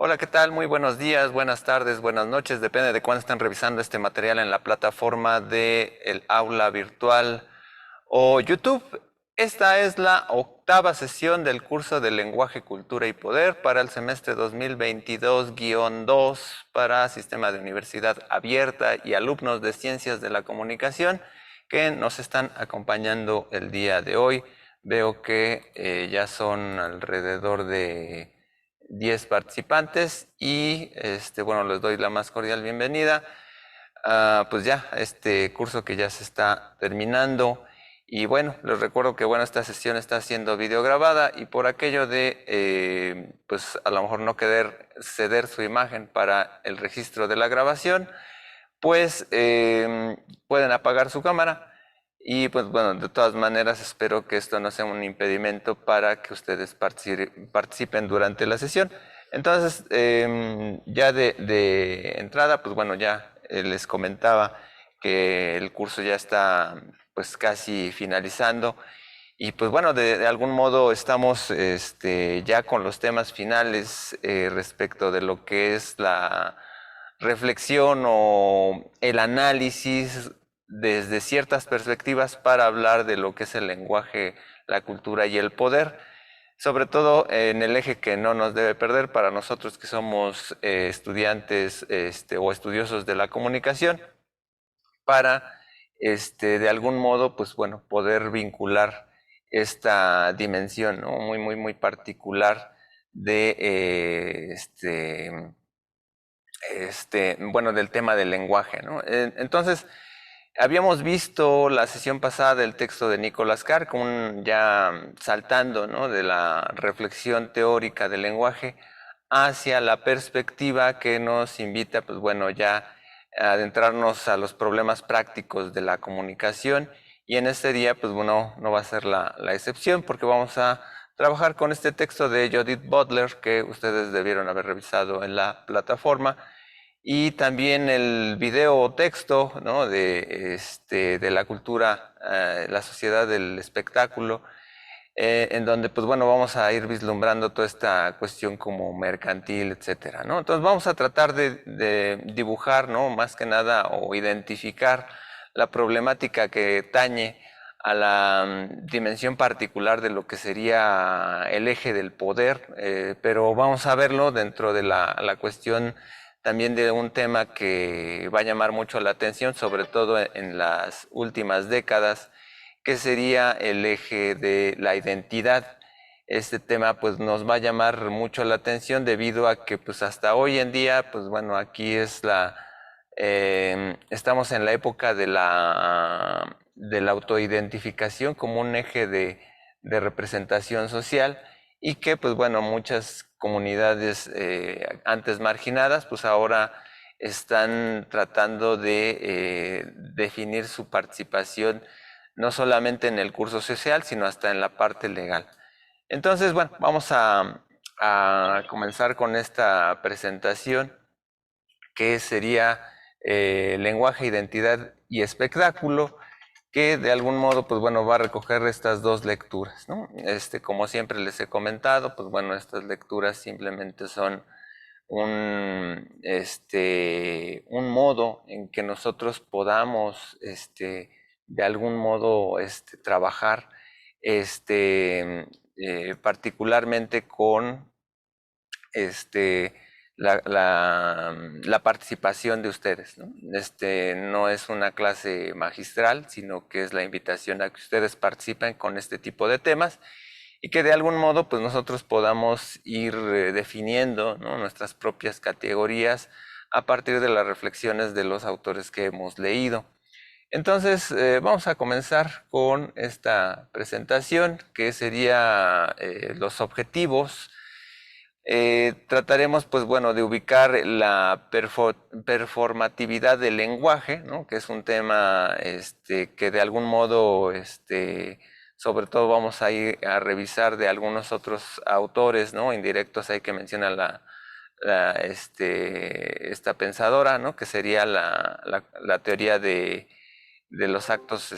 Hola, ¿qué tal? Muy buenos días, buenas tardes, buenas noches, depende de cuándo están revisando este material en la plataforma de el aula virtual o YouTube. Esta es la octava sesión del curso de Lenguaje, Cultura y Poder para el semestre 2022-2 para Sistema de Universidad Abierta y alumnos de Ciencias de la Comunicación que nos están acompañando el día de hoy. Veo que ya son alrededor de 10 participantes y bueno, les doy la más cordial bienvenida. Pues ya, este curso que ya se está terminando. Y bueno, les recuerdo que bueno, esta sesión está siendo videograbada y por aquello de, pues a lo mejor no querer ceder su imagen para el registro de la grabación, pues pueden apagar su cámara. Y pues bueno, de todas maneras espero que esto no sea un impedimento para que ustedes participen durante la sesión. Entonces, ya de entrada, pues bueno, ya les comentaba que el curso ya está pues casi finalizando y pues bueno, de algún modo estamos ya con los temas finales respecto de lo que es la reflexión o el análisis desde ciertas perspectivas para hablar de lo que es el lenguaje, la cultura y el poder, sobre todo en el eje que no nos debe perder para nosotros que somos estudiantes o estudiosos de la comunicación, para de algún modo, pues bueno, poder vincular esta dimensión, ¿no? Muy particular de bueno, del tema del lenguaje, ¿no? Entonces, habíamos visto la sesión pasada del texto de Nicolás Carr, ya saltando, ¿no?, de la reflexión teórica del lenguaje hacia la perspectiva que nos invita, pues bueno, ya a adentrarnos a los problemas prácticos de la comunicación. Y en este día, pues bueno, no va a ser la excepción porque vamos a trabajar con este texto de Judith Butler que ustedes debieron haber revisado en la plataforma y también el video o texto, ¿no?, de la cultura, la sociedad del espectáculo, en donde pues bueno vamos a ir vislumbrando toda esta cuestión como mercantil, etcétera, ¿no? Entonces vamos a tratar de dibujar, ¿no?, más que nada o identificar la problemática que tañe a la dimensión particular de lo que sería el eje del poder, pero vamos a verlo dentro de la cuestión también de un tema que va a llamar mucho la atención, sobre todo en las últimas décadas, que sería el eje de la identidad. Este tema pues nos va a llamar mucho la atención debido a que pues hasta hoy en día, pues bueno, aquí es estamos en la época de la autoidentificación como un eje de representación social y que pues bueno, muchas comunidades antes marginadas pues ahora están tratando de definir su participación no solamente en el curso social, sino hasta en la parte legal. Entonces, bueno, vamos a comenzar con esta presentación que sería lenguaje, identidad y espectáculo, que de algún modo, pues bueno, va a recoger estas dos lecturas, ¿no? Como siempre les he comentado, pues bueno, estas lecturas simplemente son un modo en que nosotros podamos, de algún modo, trabajar, particularmente con, este, la participación de ustedes, ¿no? No es una clase magistral, sino que es la invitación a que ustedes participen con este tipo de temas y que de algún modo pues nosotros podamos ir definiendo, ¿no?, nuestras propias categorías a partir de las reflexiones de los autores que hemos leído. Entonces vamos a comenzar con esta presentación que sería los objetivos. Trataremos pues bueno de ubicar la performatividad del lenguaje, ¿no?, que es un tema que de algún modo sobre todo vamos a ir a revisar de algunos otros autores, ¿no?, indirectos ahí que menciona esta pensadora, ¿no?, que sería la teoría de los actos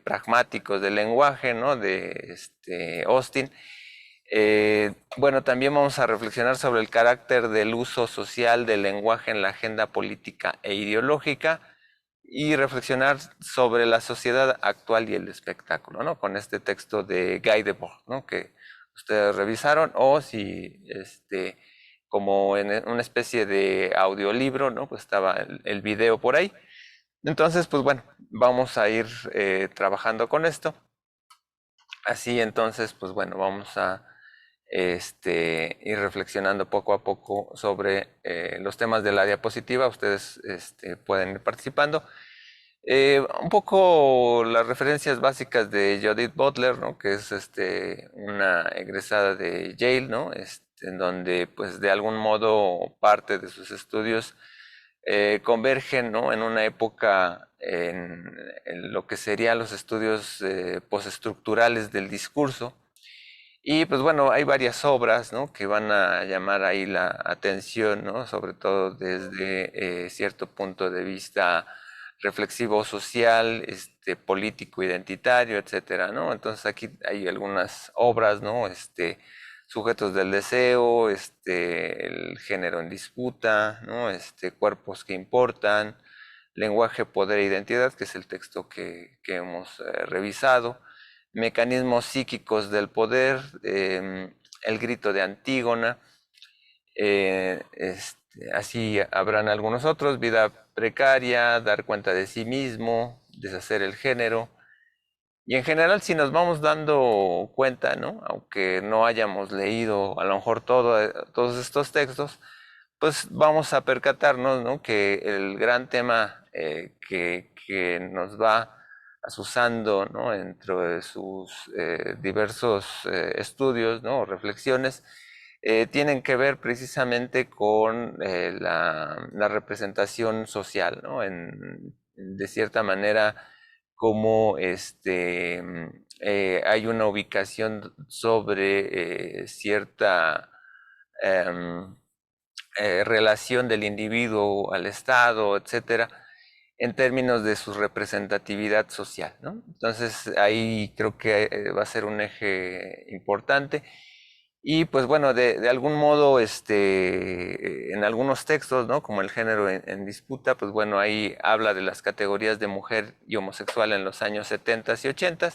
pragmáticos del lenguaje, ¿no?, de Austin. Bueno, también vamos a reflexionar sobre el carácter del uso social del lenguaje en la agenda política e ideológica y reflexionar sobre la sociedad actual y el espectáculo, ¿no? Con este texto de Guy Debord, ¿no? Que ustedes revisaron, o si, como en una especie de audiolibro, ¿no? Pues estaba el video por ahí. Entonces, pues bueno, vamos a ir trabajando con esto. Así entonces, pues bueno, vamos a ir reflexionando poco a poco sobre los temas de la diapositiva. Ustedes pueden ir participando. Un poco las referencias básicas de Judith Butler, ¿no? Que es una egresada de Yale, ¿no? En donde pues de algún modo parte de sus estudios convergen, ¿no? En una época en lo que serían los estudios postestructurales del discurso. Y pues bueno, hay varias obras, ¿no? Que van a llamar ahí la atención, ¿no? Sobre todo desde cierto punto de vista reflexivo social, político, identitario, etcétera, ¿no? Entonces aquí hay algunas obras, ¿no? Sujetos del deseo, el género en disputa, ¿no? Cuerpos que importan, lenguaje, poder e identidad, que es el texto que hemos revisado, mecanismos psíquicos del poder, el grito de Antígona, así habrán algunos otros, vida precaria, dar cuenta de sí mismo, deshacer el género. Y en general, si nos vamos dando cuenta, ¿no? Aunque no hayamos leído a lo mejor todos estos textos, pues vamos a percatarnos, ¿no? Que el gran tema que nos va asusando, ¿no? Dentro de sus diversos estudios, ¿no? O reflexiones, tienen que ver precisamente con la representación social, ¿no? De cierta manera, como hay una ubicación sobre cierta em, relación del individuo al Estado, etcétera, en términos de su representatividad social, ¿no? Entonces ahí creo que va a ser un eje importante. Y pues bueno, de algún modo, en algunos textos, ¿no? Como el género en disputa, pues bueno, ahí habla de las categorías de mujer y homosexual en los años 70 y 80,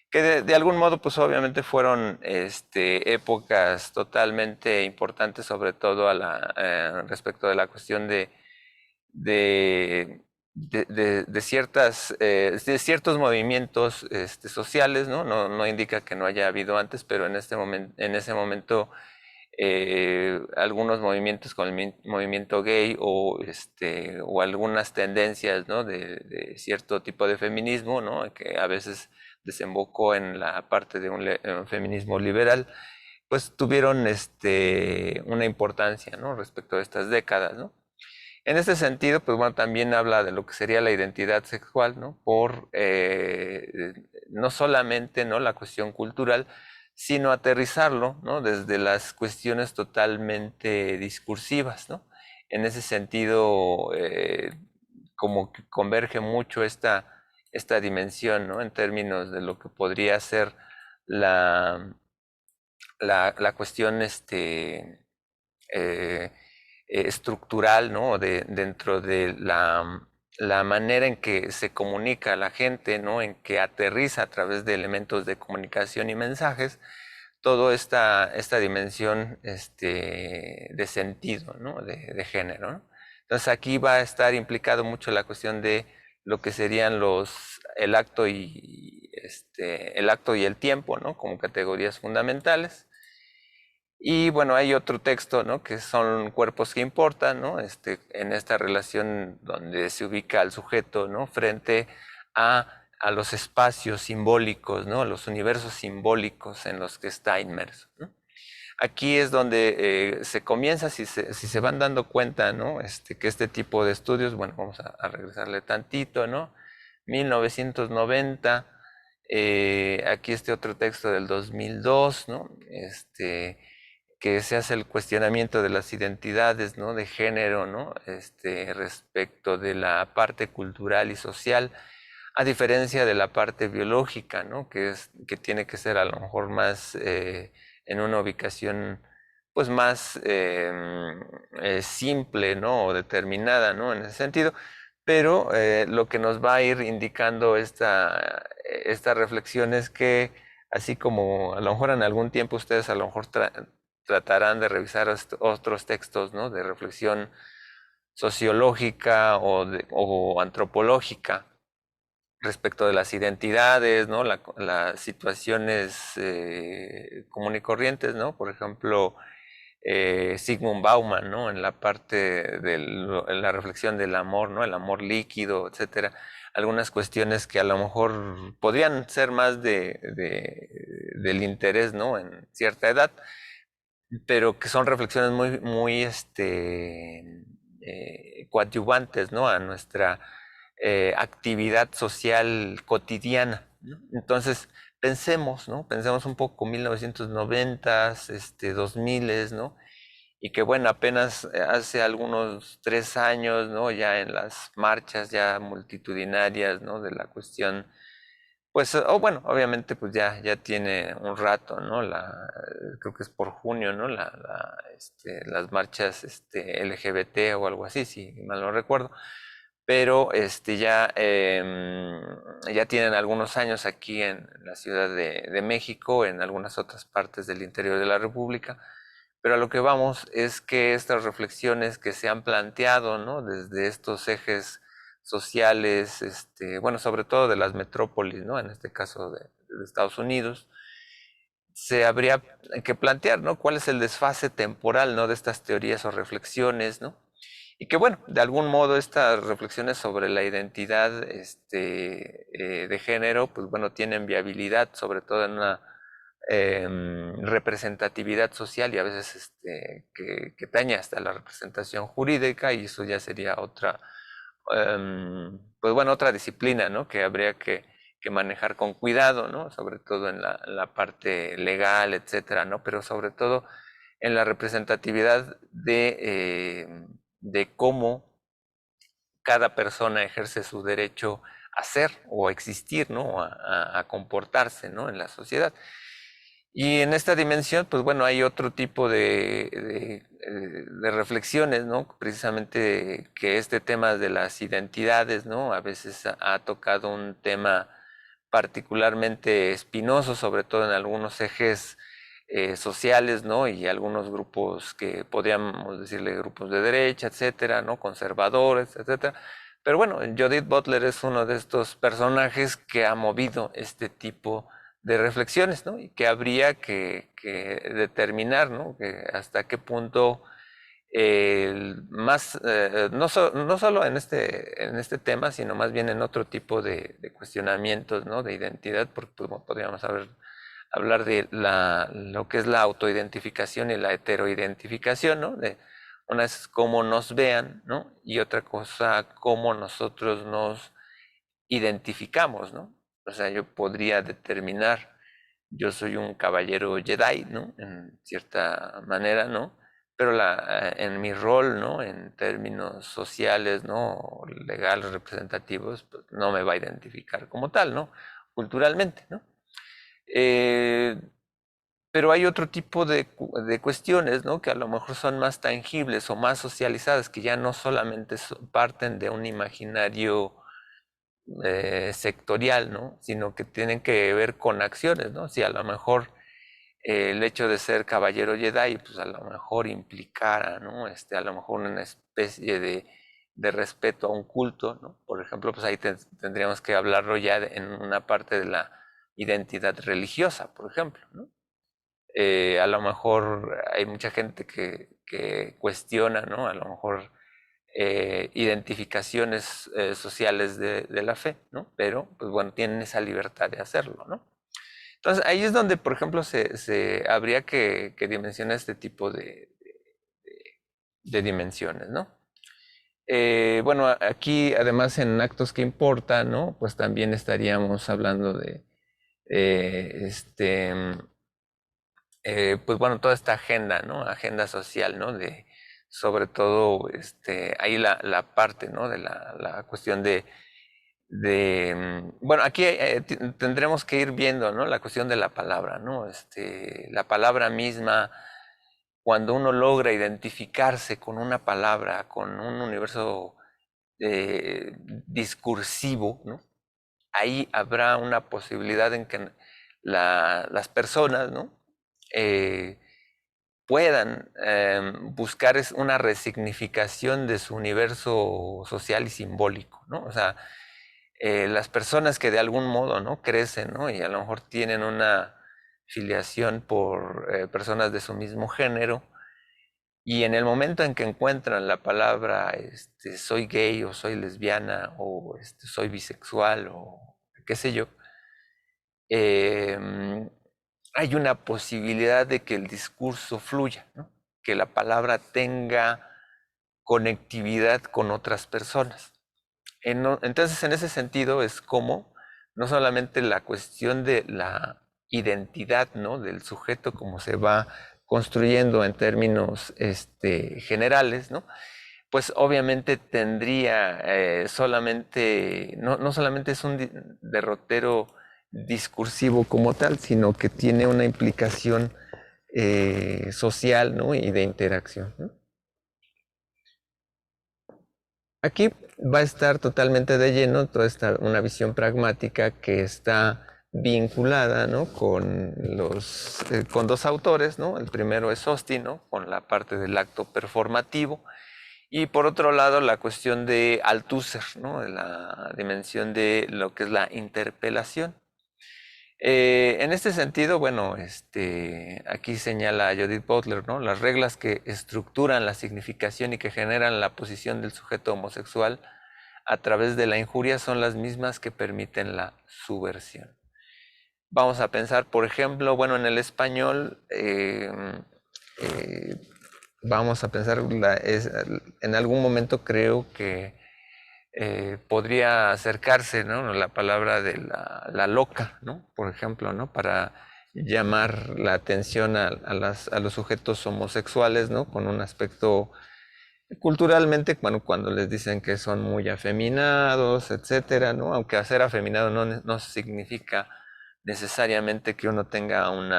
que de algún modo, pues obviamente fueron épocas totalmente importantes, sobre todo respecto de la cuestión de, de ciertos movimientos sociales, ¿no? No indica que no haya habido antes, pero en ese momento algunos movimientos con el movimiento gay o algunas tendencias, ¿no? De cierto tipo de feminismo, ¿no? Que a veces desembocó en la parte de un feminismo liberal, pues tuvieron una importancia, ¿no? Respecto a estas décadas, ¿no? En este sentido, pues bueno, también habla de lo que sería la identidad sexual, ¿no? Por no solamente, ¿no? La cuestión cultural, sino aterrizarlo, ¿no? Desde las cuestiones totalmente discursivas, ¿no? En ese sentido, como que converge mucho esta dimensión, ¿no? En términos de lo que podría ser la, la cuestión eh, estructural, ¿no? Dentro de la manera en que se comunica a la gente, ¿no? En que aterriza a través de elementos de comunicación y mensajes, toda esta dimensión de sentido, ¿no? De género, ¿no? Entonces aquí va a estar implicado mucho la cuestión de lo que serían el acto el acto y el tiempo, ¿no? Como categorías fundamentales. Y bueno, hay otro texto, ¿no? Que son cuerpos que importan, ¿no? En esta relación donde se ubica al sujeto, ¿no? Frente a los espacios simbólicos, ¿no? Los universos simbólicos en los que está inmerso, ¿no? Aquí es donde se comienza, si se van dando cuenta, ¿no? Que este tipo de estudios, bueno, vamos a regresarle tantito, ¿no? 1990, aquí este otro texto del 2002, ¿no? Que se hace el cuestionamiento de las identidades, ¿no? De género, ¿no? Respecto de la parte cultural y social, a diferencia de la parte biológica, ¿no? Que tiene que ser a lo mejor más en una ubicación pues más simple, ¿no? O determinada, ¿no? En ese sentido. Pero lo que nos va a ir indicando esta reflexión es que, así como a lo mejor en algún tiempo ustedes a lo mejor tratarán de revisar otros textos, ¿no? De reflexión sociológica o antropológica respecto de las identidades, ¿no? Las situaciones común y corrientes, ¿no? Por ejemplo, Zygmunt Bauman, ¿no? En la parte en la reflexión del amor, ¿no? El amor líquido, etcétera. Algunas cuestiones que a lo mejor podrían ser más del interés, ¿no? En cierta edad, pero que son reflexiones muy coadyuvantes, ¿no? A nuestra actividad social cotidiana, ¿no? Entonces, pensemos, ¿no? Pensemos un poco 1990, 2000, ¿no? Y que bueno, apenas hace algunos 3 años, ¿no? Ya en las marchas ya multitudinarias, ¿no? De la cuestión, pues, bueno, obviamente pues ya tiene un rato, ¿no? Creo que es por junio, ¿no? Las marchas LGBT o algo así, si mal no recuerdo. Pero ya tienen algunos años aquí en la Ciudad de México, en algunas otras partes del interior de la República. Pero a lo que vamos es que estas reflexiones que se han planteado, ¿no? Desde estos ejes sociales, bueno, sobre todo de las metrópolis, ¿no? En este caso de Estados Unidos, se habría que plantear, ¿no? ¿Cuál es el desfase temporal, ¿no? De estas teorías o reflexiones, ¿no? Y que bueno, de algún modo estas reflexiones sobre la identidad de género, pues bueno, tienen viabilidad, sobre todo en una representatividad social y a veces que daña hasta la representación jurídica, y eso ya sería otra, pues bueno, otra disciplina, ¿no? Que habría que manejar con cuidado, ¿no? Sobre todo en la parte legal, etcétera, ¿no? Pero sobre todo en la representatividad de cómo cada persona ejerce su derecho a ser o a existir, ¿no? A comportarse, ¿no? En la sociedad. Y en esta dimensión, pues bueno, hay otro tipo de reflexiones, ¿no? Precisamente que este tema de las identidades, ¿no? A veces ha tocado un tema particularmente espinoso, sobre todo en algunos ejes sociales, ¿no? Y algunos grupos que podríamos decirle grupos de derecha, etcétera, ¿no? Conservadores, etcétera. Pero bueno, Judith Butler es uno de estos personajes que ha movido este tipo de reflexiones, ¿no? Y que habría que determinar, ¿no? Que hasta qué punto no solo en este tema, sino más bien en otro tipo de cuestionamientos, ¿no? De identidad, porque pues, podríamos hablar de lo que es la autoidentificación y la heteroidentificación, ¿no? Una es cómo nos vean, ¿no? Y otra cosa, cómo nosotros nos identificamos, ¿no? O sea, yo podría determinar, yo soy un caballero Jedi, ¿no? En cierta manera, ¿no? Pero en mi rol, ¿no? En términos sociales, ¿no? Legales, representativos, pues no me va a identificar como tal, ¿no? Culturalmente, ¿no? Eh, pero hay otro tipo de cuestiones, ¿no? Que a lo mejor son más tangibles o más socializadas, que ya no solamente parten de un imaginario sectorial, ¿no? Sino que tienen que ver con acciones, ¿no? Si a lo mejor el hecho de ser caballero Jedi, pues a lo mejor implicara, ¿no? A lo mejor una especie de respeto a un culto, ¿no? Por ejemplo, pues ahí tendríamos que hablarlo ya en una parte de la identidad religiosa, por ejemplo, ¿no? A lo mejor hay mucha gente que cuestiona, ¿no? A lo mejor identificaciones sociales de la fe, ¿no? Pero, pues bueno, tienen esa libertad de hacerlo, ¿no? Entonces, ahí es donde, por ejemplo, se habría que dimensionar este tipo de dimensiones, ¿no? Bueno, aquí, además, en actos que importan, ¿no? Pues también estaríamos hablando de, pues bueno, toda esta agenda, ¿no? Agenda social, ¿no? Sobre todo, ahí la parte, ¿no? De la cuestión bueno, aquí tendremos que ir viendo, ¿no? La cuestión de la palabra, ¿no? La palabra misma, cuando uno logra identificarse con una palabra, con un universo discursivo, ¿no? Ahí habrá una posibilidad en que las personas, ¿no? Eh, puedan buscar una resignificación de su universo social y simbólico, ¿no? O sea, las personas que de algún modo, ¿no? Crecen, ¿no? Y a lo mejor tienen una filiación por personas de su mismo género, y en el momento en que encuentran la palabra soy gay o soy lesbiana o soy bisexual o qué sé yo, eh, hay una posibilidad de que el discurso fluya, ¿no? Que la palabra tenga conectividad con otras personas. Entonces, en ese sentido, es como no solamente la cuestión de la identidad, ¿no? Del sujeto, como se va construyendo en términos generales, ¿no? Pues obviamente tendría solamente, no solamente es un derrotero discursivo como tal, sino que tiene una implicación social, ¿no? Y de interacción, ¿no? Aquí va a estar totalmente de lleno toda una visión pragmática que está vinculada, ¿no? Con dos autores, ¿no? El primero es Austin, ¿no? Con la parte del acto performativo, y por otro lado la cuestión de Althusser, ¿no? De la dimensión de lo que es la interpelación. En este sentido, bueno, aquí señala Judith Butler, ¿no? Las reglas que estructuran la significación y que generan la posición del sujeto homosexual a través de la injuria son las mismas que permiten la subversión. Vamos a pensar, por ejemplo, bueno, en el español, eh, vamos a pensar, en algún momento creo que podría acercarse, ¿no? La palabra de la loca, ¿no? Por ejemplo, ¿no? Para llamar la atención a los sujetos homosexuales, ¿no? Con un aspecto culturalmente, cuando les dicen que son muy afeminados, etcétera, ¿no? Aunque ser afeminado no significa necesariamente que uno tenga un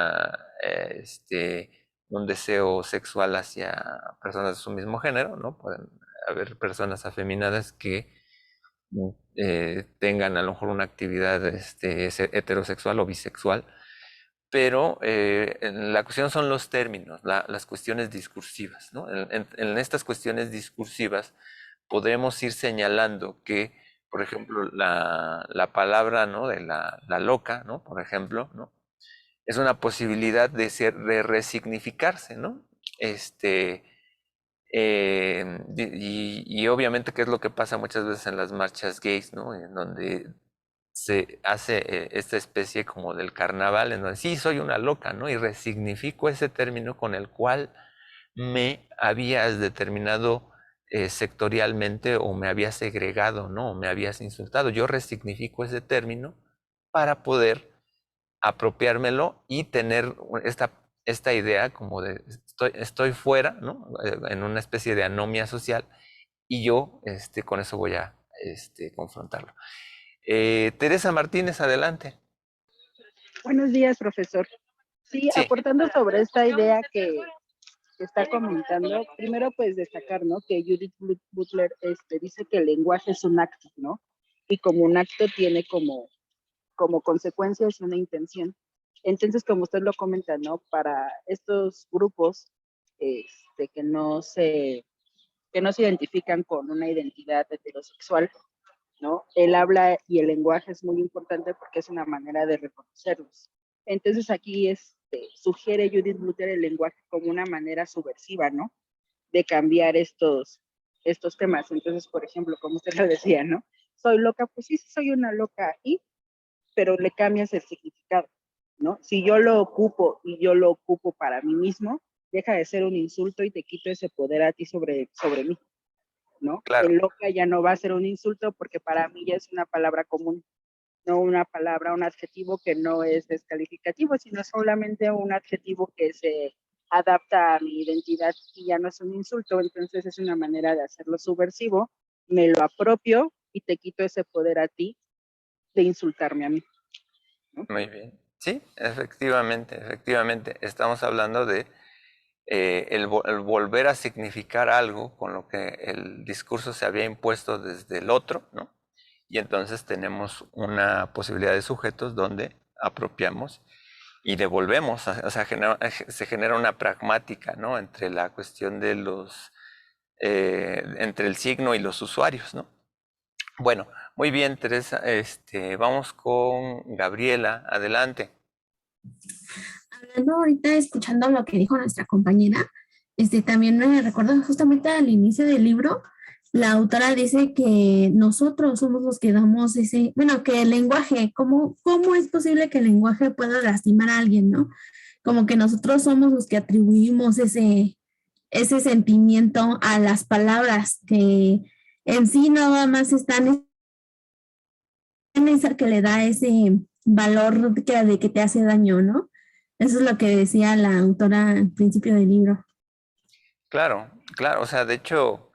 deseo sexual hacia personas de su mismo género, ¿no? Pueden haber personas afeminadas que tengan a lo mejor una actividad heterosexual o bisexual, pero la cuestión son los términos, las cuestiones discursivas, ¿no? En estas cuestiones discursivas podemos ir señalando que, por ejemplo, la palabra, ¿no? De la loca, ¿no? Por ejemplo, ¿no? Es una posibilidad de resignificarse, ¿no? Este, y obviamente, ¿qué es lo que pasa muchas veces en las marchas gays, ¿no? En donde se hace esta especie como del carnaval, en donde sí, soy una loca, ¿no? Y resignifico ese término con el cual me habías determinado sectorialmente, o me habías segregado, ¿no? O me habías insultado. Yo resignifico ese término para poder apropiármelo y tener esta idea como de estoy fuera, ¿no? En una especie de anomia social, y yo con eso voy a confrontarlo. Teresa Martínez, adelante. Buenos días, profesor. Sí, Sí, aportando sobre esta idea que está comentando, primero pues destacar, ¿no? Que Judith Butler dice que el lenguaje es un acto, ¿no? Y como un acto tiene como consecuencias una intención. Entonces, como usted lo comenta, ¿no? Para estos grupos que no se identifican con una identidad heterosexual, ¿no? El habla y el lenguaje es muy importante porque es una manera de reconocerlos. Entonces aquí sugiere Judith Butler el lenguaje como una manera subversiva, ¿no? De cambiar estos temas. Entonces, por ejemplo, como usted lo decía, ¿no? Soy loca, pues sí, soy una loca, pero le cambias el significado, ¿no? Si yo lo ocupo y yo lo ocupo para mí mismo, deja de ser un insulto y te quito ese poder a ti sobre mí, ¿no? claro, El loca ya no va a ser un insulto porque para mí ya es una palabra común, no una palabra, un adjetivo que no es descalificativo, sino solamente un adjetivo que se adapta a mi identidad y ya no es un insulto. Entonces es una manera de hacerlo subversivo, me lo apropio y te quito ese poder a ti de insultarme a mí, ¿no? Muy bien. Sí, efectivamente, efectivamente. Estamos hablando de el volver a significar algo con lo que el discurso se había impuesto desde el otro, ¿no? Y entonces tenemos una posibilidad de sujetos donde apropiamos y devolvemos, o sea, se genera una pragmática, ¿no? Entre la cuestión de entre el signo y los usuarios, ¿no? Bueno, muy bien, Teresa, vamos con Gabriela, adelante. Hablando ahorita, escuchando lo que dijo nuestra compañera, también me recuerdo justamente al inicio del libro, la autora dice que nosotros somos los que damos bueno, que el lenguaje, ¿cómo es posible que el lenguaje pueda lastimar a alguien, ¿no? Como que nosotros somos los que atribuimos ese sentimiento a las palabras que en sí nada más están en esa que le da ese valor de que te hace daño, ¿no? Eso es lo que decía la autora al principio del libro. Claro, claro, o sea, de hecho,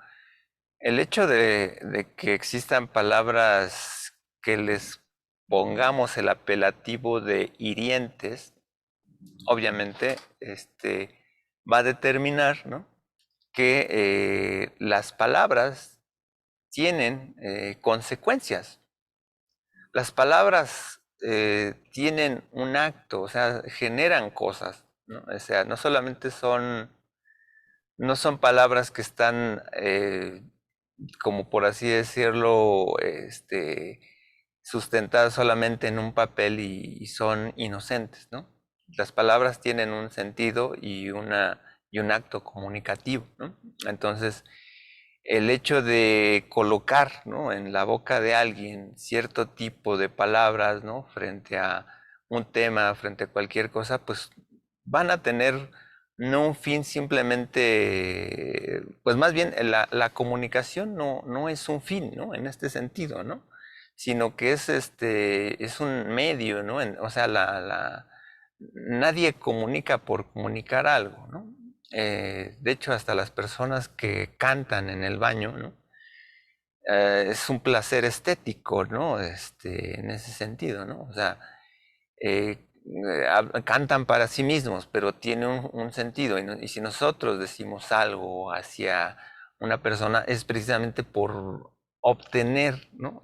el hecho de que existan palabras que les pongamos el apelativo de hirientes, obviamente, va a determinar, ¿no? Que las palabras tienen consecuencias. Las palabras tienen un acto, o sea, generan cosas, ¿no? O sea, no son palabras que están, como por así decirlo, sustentadas solamente en un papel y son inocentes, ¿no? Las palabras tienen un sentido y un acto comunicativo, ¿no? Entonces, el hecho de colocar, ¿no? En la boca de alguien cierto tipo de palabras, ¿no? Frente a un tema, frente a cualquier cosa, pues van a tener no un fin simplemente, pues más bien la comunicación no es un fin, ¿no? En este sentido, ¿no? Sino que es un medio, ¿no? O sea, nadie comunica por comunicar algo, ¿no? De hecho, hasta las personas que cantan en el baño, ¿no? Es un placer estético, ¿no? En ese sentido, ¿no? O sea, cantan para sí mismos, pero tiene un sentido. Y si nosotros decimos algo hacia una persona, es precisamente por obtener, ¿no?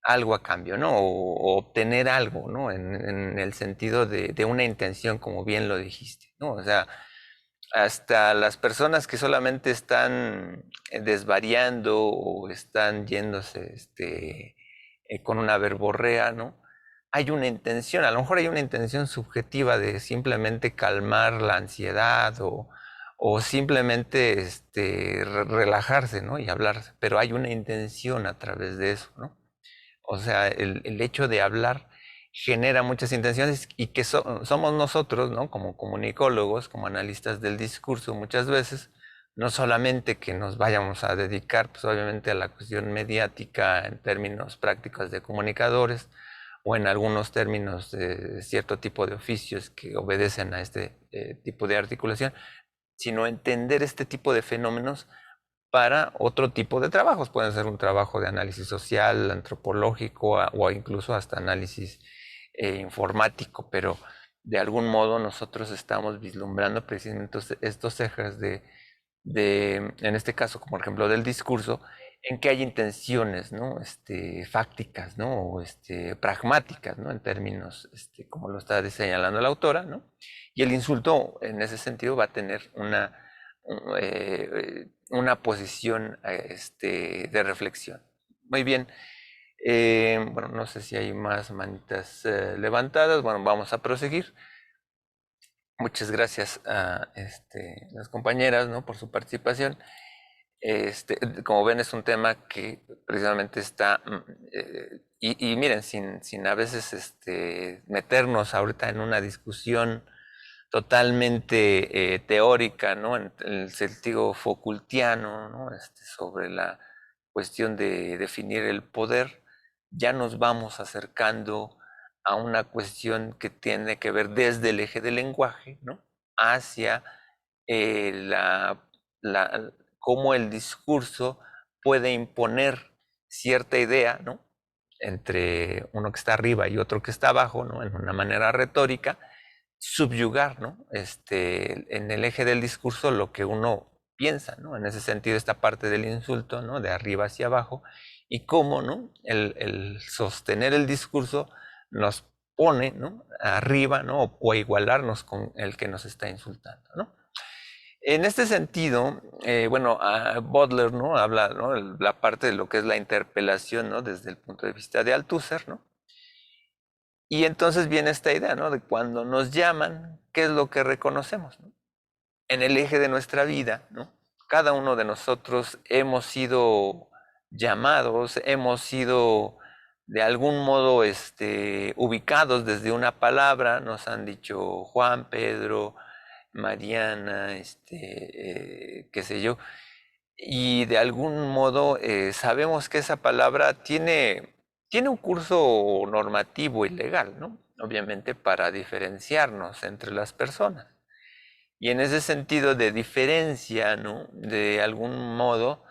Algo a cambio, ¿no? O obtener algo, ¿no? En el sentido de una intención, como bien lo dijiste, ¿no? O sea, hasta las personas que solamente están desvariando o están yéndose con una verborrea, ¿no? Hay una intención, a lo mejor hay una intención subjetiva de simplemente calmar la ansiedad o simplemente relajarse, ¿no? Y hablar, pero hay una intención a través de eso, ¿no? O sea, el hecho de hablar genera muchas intenciones y que somos nosotros, ¿no? Como comunicólogos, como analistas del discurso, muchas veces, no solamente que nos vayamos a dedicar, pues obviamente a la cuestión mediática en términos prácticos de comunicadores o en algunos términos de cierto tipo de oficios que obedecen a este tipo de articulación, sino entender este tipo de fenómenos para otro tipo de trabajos. Pueden ser un trabajo de análisis social, antropológico o incluso hasta análisis informático, pero de algún modo nosotros estamos vislumbrando precisamente estos ejes en este caso, como por ejemplo del discurso, en que hay intenciones, ¿no? Fácticas, ¿no? O pragmáticas, ¿no? En términos, como lo está señalando la autora, ¿no? Y el insulto, en ese sentido, va a tener una posición de reflexión. Muy bien. Bueno, no sé si hay más manitas levantadas. Bueno, vamos a proseguir. Muchas gracias a las compañeras, ¿no? Por su participación. Como ven, es un tema que precisamente está, y miren, sin a veces meternos ahorita en una discusión totalmente teórica, ¿no? En el sentido Foucaultiano, ¿no? Sobre la cuestión de definir el poder, ya nos vamos acercando a una cuestión que tiene que ver desde el eje del lenguaje, ¿no? Hacia eh, la, cómo el discurso puede imponer cierta idea, ¿no?, entre uno que está arriba y otro que está abajo, ¿no?, en una manera retórica, subyugar, ¿no?, en el eje del discurso lo que uno piensa, ¿no? En ese sentido, esta parte del insulto, ¿no?, de arriba hacia abajo, y cómo, ¿no?, el sostener el discurso nos pone, ¿no?, arriba, ¿no?, o a igualarnos con el que nos está insultando, ¿no? En este sentido, bueno, Butler, ¿no?, habla, ¿no?, la parte de lo que es la interpelación, ¿no?, desde el punto de vista de Althusser, ¿no? Y entonces viene esta idea, ¿no?, de cuando nos llaman, ¿qué es lo que reconocemos, ¿no? En el eje de nuestra vida, ¿no?, cada uno de nosotros hemos sido llamados, hemos sido de algún modo ubicados desde una palabra, nos han dicho Juan, Pedro, Mariana, qué sé yo, y de algún modo sabemos que esa palabra tiene un curso normativo y legal, ¿no? Obviamente para diferenciarnos entre las personas. Y en ese sentido de diferencia, ¿no?, de algún modo,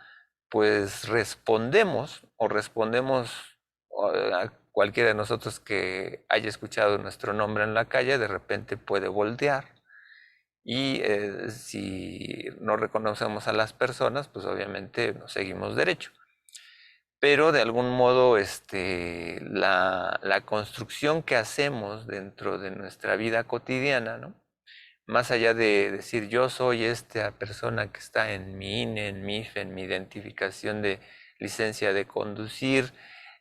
pues respondemos a cualquiera de nosotros que haya escuchado nuestro nombre en la calle, de repente puede voltear. Y si no reconocemos a las personas, pues obviamente nos seguimos derecho. Pero de algún modo la construcción que hacemos dentro de nuestra vida cotidiana, ¿no?, más allá de decir yo soy esta persona que está en mi INE, en mi IFE, en mi identificación de licencia de conducir,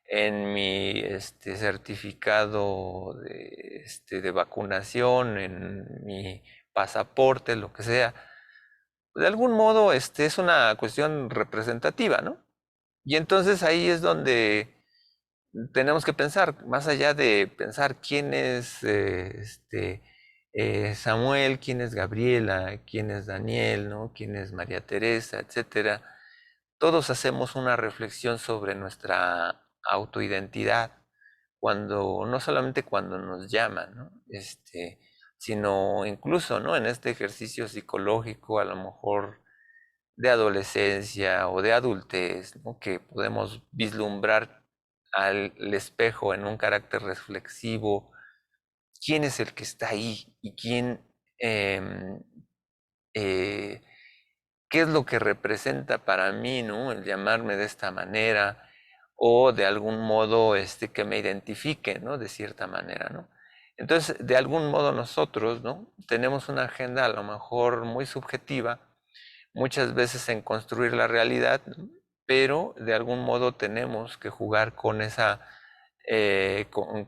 en mi certificado de vacunación, en mi pasaporte, lo que sea, de algún modo es una cuestión representativa, ¿no? Y entonces ahí es donde tenemos que pensar, más allá de pensar quién es Samuel, quién es Gabriela, quién es Daniel, ¿no?, quién es María Teresa, etcétera. Todos hacemos una reflexión sobre nuestra autoidentidad, no solamente cuando nos llaman, ¿no?, sino incluso, ¿no?, en este ejercicio psicológico, a lo mejor de adolescencia o de adultez, ¿no?, que podemos vislumbrar al espejo en un carácter reflexivo, quién es el que está ahí y em, eh, qué es lo que representa para mí, ¿no?, el llamarme de esta manera o de algún modo que me identifique, ¿no?, de cierta manera, ¿no? Entonces, de algún modo nosotros, ¿no?, tenemos una agenda a lo mejor muy subjetiva, muchas veces en construir la realidad, ¿no?, pero de algún modo tenemos que jugar con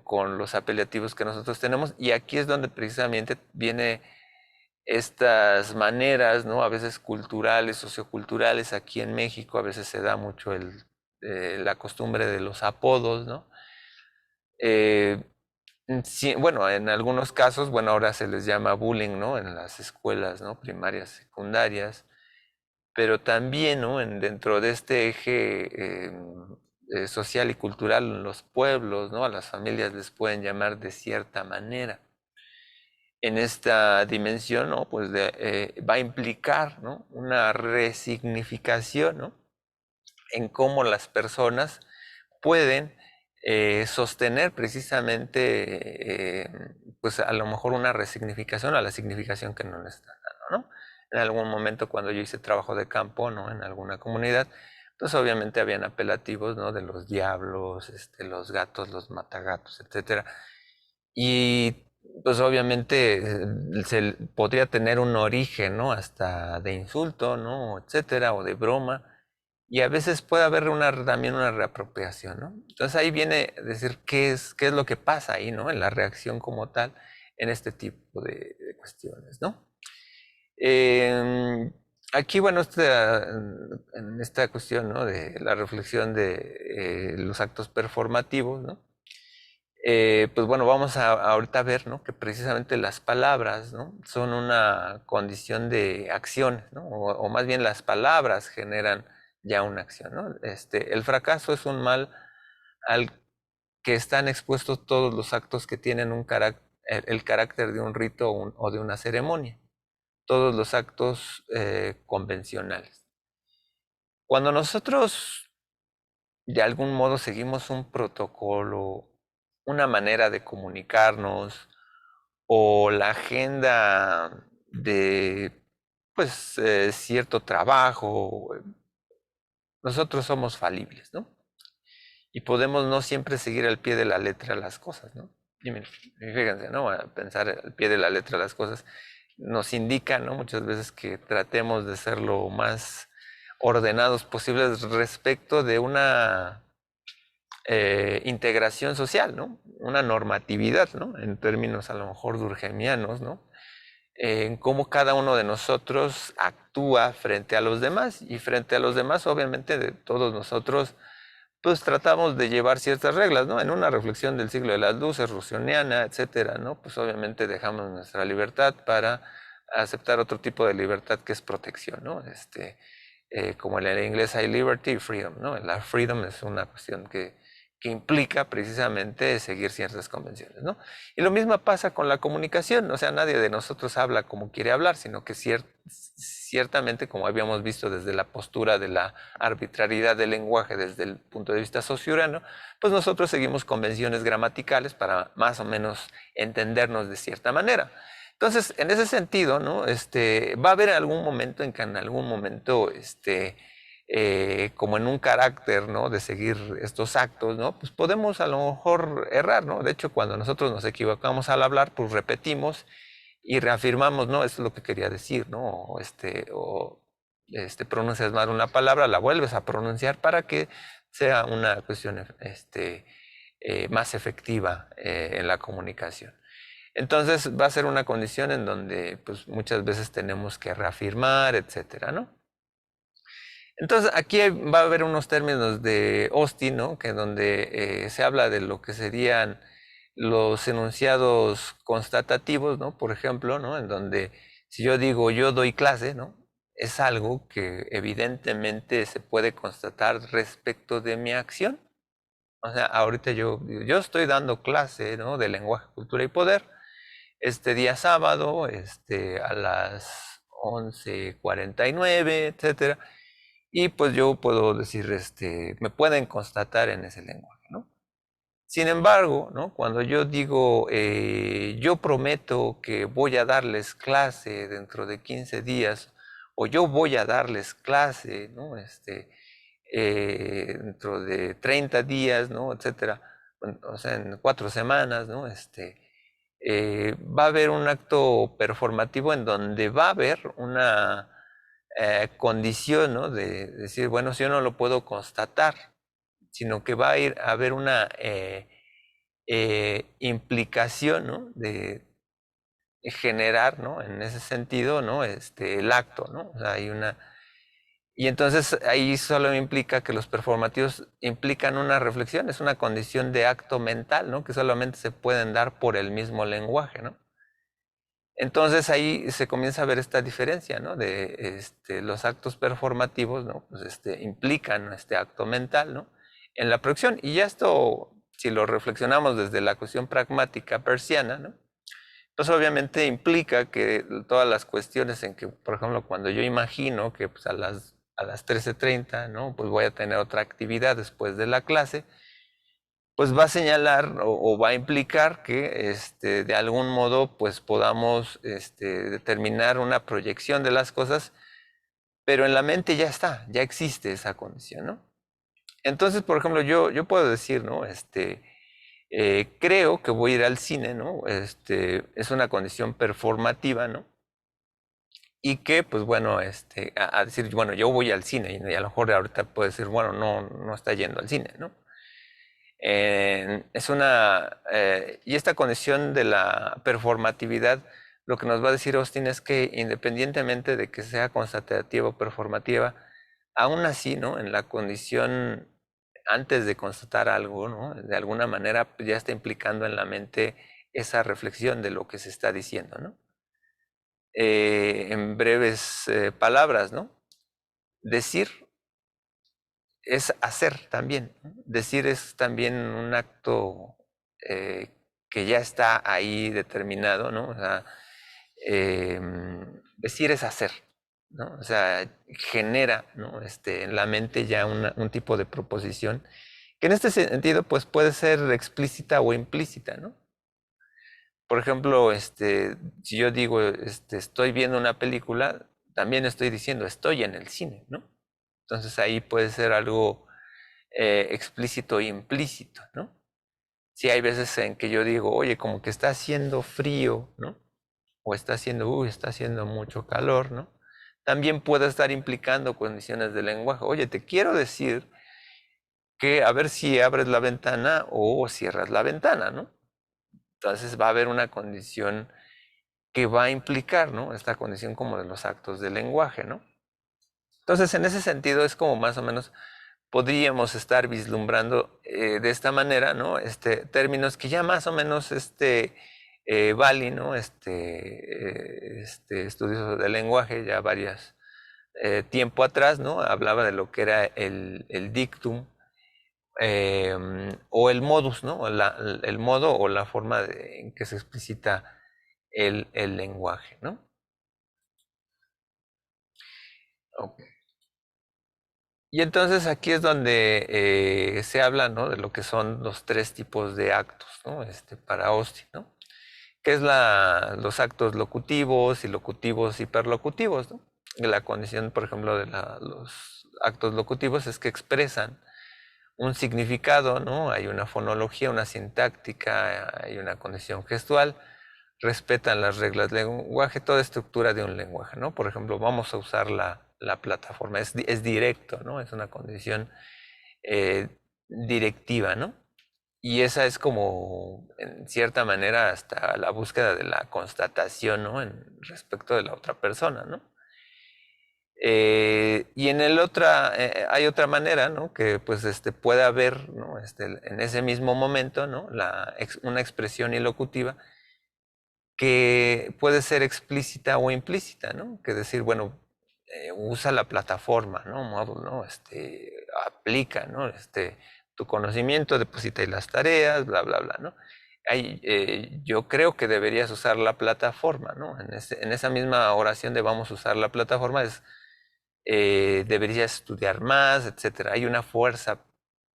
con los apelativos que nosotros tenemos, y aquí es donde precisamente viene estas maneras, ¿no?, a veces culturales, socioculturales. Aquí en México a veces se da mucho la costumbre de los apodos, ¿no? Sí, bueno, en algunos casos, bueno, ahora se les llama bullying, ¿no?, en las escuelas, ¿no?, primarias, secundarias, pero también, ¿no?, dentro de este eje social y cultural en los pueblos, ¿no?, a las familias les pueden llamar de cierta manera. En esta dimensión, ¿no?, pues va a implicar, ¿no?, una resignificación, ¿no?, en cómo las personas pueden sostener precisamente, pues a lo mejor una resignificación a la significación que no le están dando, ¿no? En algún momento cuando yo hice trabajo de campo, ¿no?, en alguna comunidad, pues obviamente habían apelativos, ¿no?, de los diablos, los gatos, los matagatos, etcétera. Y pues obviamente se podría tener un origen, ¿no?, hasta de insulto, ¿no?, etcétera, o de broma, y a veces puede haber también una reapropiación, ¿no? Entonces ahí viene a decir qué es lo que pasa ahí, ¿no?, en la reacción como tal, en este tipo de cuestiones, ¿no? Aquí, bueno, en esta cuestión, ¿no?, de la reflexión de los actos performativos, ¿no?, pues bueno, vamos a ahorita ver, ¿no?, que precisamente las palabras, ¿no?, son una condición de acción, ¿no?, o más bien las palabras generan ya una acción, ¿no? El fracaso es un mal al que están expuestos todos los actos que tienen el carácter de un rito o de una ceremonia, todos los actos convencionales. Cuando nosotros de algún modo seguimos un protocolo, una manera de comunicarnos o la agenda de pues cierto trabajo. Nosotros somos falibles, ¿no? Y podemos no siempre seguir al pie de la letra las cosas, ¿no? Y fíjense, ¿no? A pensar al pie de la letra las cosas nos indica, ¿no? Muchas veces que tratemos de ser lo más ordenados posibles respecto de una integración social, ¿no? Una normatividad, ¿no? En términos a lo mejor durkheimianos, ¿no? En cómo cada uno de nosotros actúa frente a los demás y frente a los demás, obviamente, de todos nosotros, pues tratamos de llevar ciertas reglas, ¿no? En una reflexión del siglo de las luces, rusoniana, etcétera, ¿no? Pues obviamente dejamos nuestra libertad para aceptar otro tipo de libertad que es protección, ¿no? Como en el inglés hay liberty y freedom, ¿no? La freedom es una cuestión que implica precisamente seguir ciertas convenciones, ¿no? Y lo mismo pasa con la comunicación, o sea, nadie de nosotros habla como quiere hablar, sino que ciertamente, como habíamos visto desde la postura de la arbitrariedad del lenguaje desde el punto de vista sociurano, pues nosotros seguimos convenciones gramaticales para más o menos entendernos de cierta manera. Entonces, en ese sentido, ¿no? Va a haber algún momento en que en algún momento, como en un carácter, ¿no? De seguir estos actos, ¿no? Pues podemos a lo mejor errar, ¿no? De hecho, cuando nosotros nos equivocamos al hablar, pues repetimos y reafirmamos, ¿no? Eso es lo que quería decir, ¿no? Pronuncias mal una palabra, la vuelves a pronunciar para que sea una cuestión más efectiva en la comunicación. Entonces va a ser una condición en donde pues, muchas veces tenemos que reafirmar, etcétera, ¿no? Entonces aquí va a haber unos términos de Austin, ¿no? Que donde se habla de lo que serían los enunciados constatativos, ¿no? Por ejemplo, ¿no? En donde si yo digo yo doy clase, ¿no? Es algo que evidentemente se puede constatar respecto de mi acción. O sea, ahorita yo estoy dando clase, ¿no? De lenguaje, cultura y poder este día sábado, a las 11:49, etcétera. Y pues yo puedo decir, me pueden constatar en ese lenguaje, ¿no? Sin embargo, ¿no? Cuando yo digo, yo prometo que voy a darles clase dentro de 15 días, o yo voy a darles clase, ¿no? Dentro de 30 días, ¿no? Etcétera. O sea, en 4 semanas, ¿no? Va a haber un acto performativo en donde va a haber una condición, ¿no? De decir, bueno, si yo no lo puedo constatar, sino que va a haber una implicación, ¿no? De generar, ¿no? En ese sentido, ¿no? El acto, ¿no? O sea, hay una... Y entonces ahí solo implica que los performativos implican una reflexión, es una condición de acto mental, ¿no? Que solamente se pueden dar por el mismo lenguaje, ¿no? Entonces ahí se comienza a ver esta diferencia, ¿no? De los actos performativos, ¿no? Pues implican este acto mental, ¿no? En la producción. Y ya esto, si lo reflexionamos desde la cuestión pragmática persiana, ¿no? Pues obviamente implica que todas las cuestiones en que, por ejemplo, cuando yo imagino que pues, a las 13:30, ¿no? Pues voy a tener otra actividad después de la clase, pues va a señalar o va a implicar que de algún modo pues podamos determinar una proyección de las cosas, pero en la mente ya está, ya existe esa condición, ¿no? Entonces, por ejemplo, yo puedo decir, ¿no? Creo que voy a ir al cine, ¿no? Es una condición performativa, ¿no? Y que, pues bueno, a decir, bueno, yo voy al cine y a lo mejor ahorita puedo decir, bueno, no está yendo al cine, ¿no? Y esta condición de la performatividad, lo que nos va a decir Austin es que independientemente de que sea constatativa o performativa, aún así, ¿no? En la condición antes de constatar algo, ¿no? De alguna manera pues, ya está implicando en la mente esa reflexión de lo que se está diciendo, ¿no? En breves palabras, ¿no? Decir es hacer también. Decir es también un acto eh, que ya está ahí determinado, ¿no? O sea, decir es hacer. ¿no? O sea, genera, ¿no? En la mente ya un tipo de proposición que en este sentido pues puede ser explícita o implícita, ¿no? Por ejemplo, si yo digo, estoy viendo una película, también estoy diciendo, estoy en el cine, ¿no? Entonces ahí puede ser algo explícito e implícito, ¿no? Si hay veces en que yo digo, oye, como que está haciendo frío, ¿no? O está haciendo mucho calor, ¿no? También puede estar implicando condiciones de lenguaje. Oye, te quiero decir que a ver si abres la ventana o cierras la ventana, ¿no? Entonces va a haber una condición que va a implicar, ¿no? Esta condición como de los actos del lenguaje, ¿no? Entonces, en ese sentido es como más o menos podríamos estar vislumbrando de esta manera, ¿no? Términos que ya más o menos Vali, ¿no? Estudios del lenguaje, ya varias tiempo atrás, ¿no? Hablaba de lo que era el dictum o el modus, ¿no? El modo o la forma en que se explicita el lenguaje, ¿no? Ok. Y entonces aquí es donde se habla, ¿no? De lo que son los tres tipos de actos, ¿no? Para Austin, ¿no? Que es los actos locutivos, ilocutivos y perlocutivos, ¿no? Y la condición, por ejemplo, de los actos locutivos es que expresan un significado, ¿no? Hay una fonología, una sintáctica, hay una condición gestual, respetan las reglas del lenguaje, toda estructura de un lenguaje, ¿no? Por ejemplo, vamos a usar la plataforma, es directo, ¿no? Es una condición eh, directiva, ¿no? Y esa es como, en cierta manera, hasta la búsqueda de la constatación, ¿no? Respecto de la otra persona, ¿no? Y en el otra, hay otra manera, ¿no? Que pues puede haber, ¿no? En ese mismo momento, ¿no? Una expresión ilocutiva que puede ser explícita o implícita, ¿no? Que decir, bueno, usa la plataforma, ¿no? Módulo, ¿no? Aplica, ¿no? Tu conocimiento, deposita ahí las tareas, bla, bla, bla, ¿no? Yo creo que deberías usar la plataforma, ¿no? En esa misma oración de vamos a usar la plataforma es deberías estudiar más, etcétera. Hay una fuerza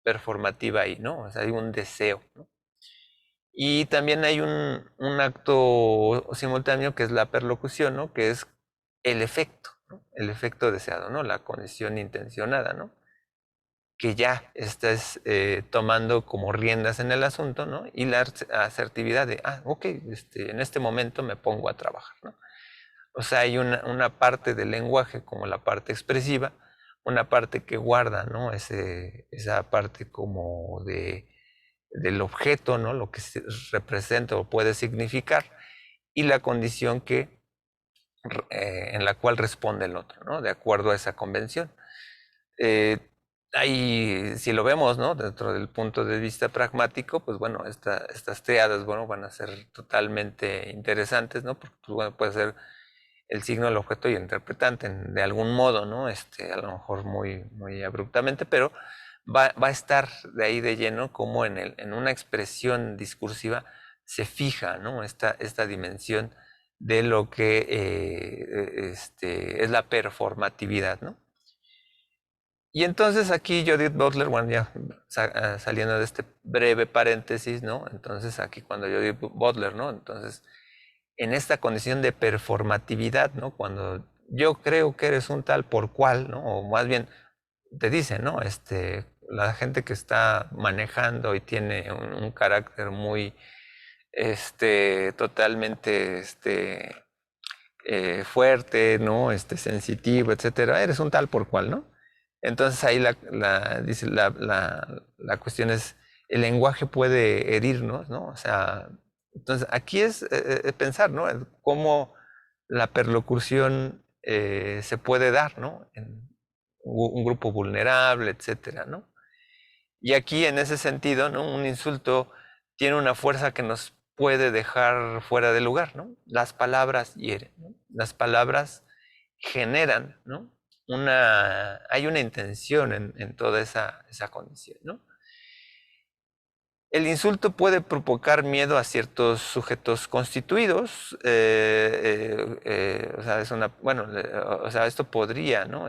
performativa ahí, ¿no? O sea, hay un deseo, ¿no? Y también hay un acto simultáneo que es la perlocución, ¿no? Que es el efecto, ¿no? El efecto deseado, ¿no? La condición intencionada, ¿no? Que ya estás tomando como riendas en el asunto, ¿no? Y la asertividad de, ok, en este momento me pongo a trabajar, ¿no? O sea, hay una parte del lenguaje como la parte expresiva, una parte que guarda, ¿no? Esa parte como del objeto, ¿no? Lo que se representa o puede significar, y la condición en la cual responde el otro, ¿no? De acuerdo a esa convención. Eh, Ahí, si lo vemos, ¿no? Dentro del punto de vista pragmático, pues bueno, estas triadas, bueno, van a ser totalmente interesantes, ¿no? Porque pues, bueno, puede ser el signo, el objeto y el interpretante de algún modo, ¿no? A lo mejor muy, muy abruptamente, pero va a estar de ahí de lleno como en una expresión discursiva se fija, ¿no? Esta dimensión de lo que es la performatividad, ¿no? Y entonces aquí Judith Butler, bueno, ya saliendo de este breve paréntesis, ¿no? Entonces aquí cuando Judith Butler, ¿no? Entonces, en esta condición de performatividad, ¿no? Cuando yo creo que eres un tal por cual, ¿no? O más bien te dicen, ¿no? La gente que está manejando y tiene un carácter muy, totalmente, fuerte, ¿no? Sensitivo, etcétera, eres un tal por cual, ¿no? Entonces ahí dice, la cuestión es, el lenguaje puede herirnos, ¿no? O sea, entonces aquí es pensar, ¿no? Cómo la perlocución se puede dar, ¿no? En un grupo vulnerable, etcétera, ¿no? Y aquí en ese sentido, ¿no? Un insulto tiene una fuerza que nos puede dejar fuera de lugar, ¿no? Las palabras hieren, ¿no? Las palabras generan, ¿no? Hay una intención en toda esa condición, ¿no? El insulto puede provocar miedo a ciertos sujetos constituidos, o sea, es una, bueno, o sea, esto podría, ¿no?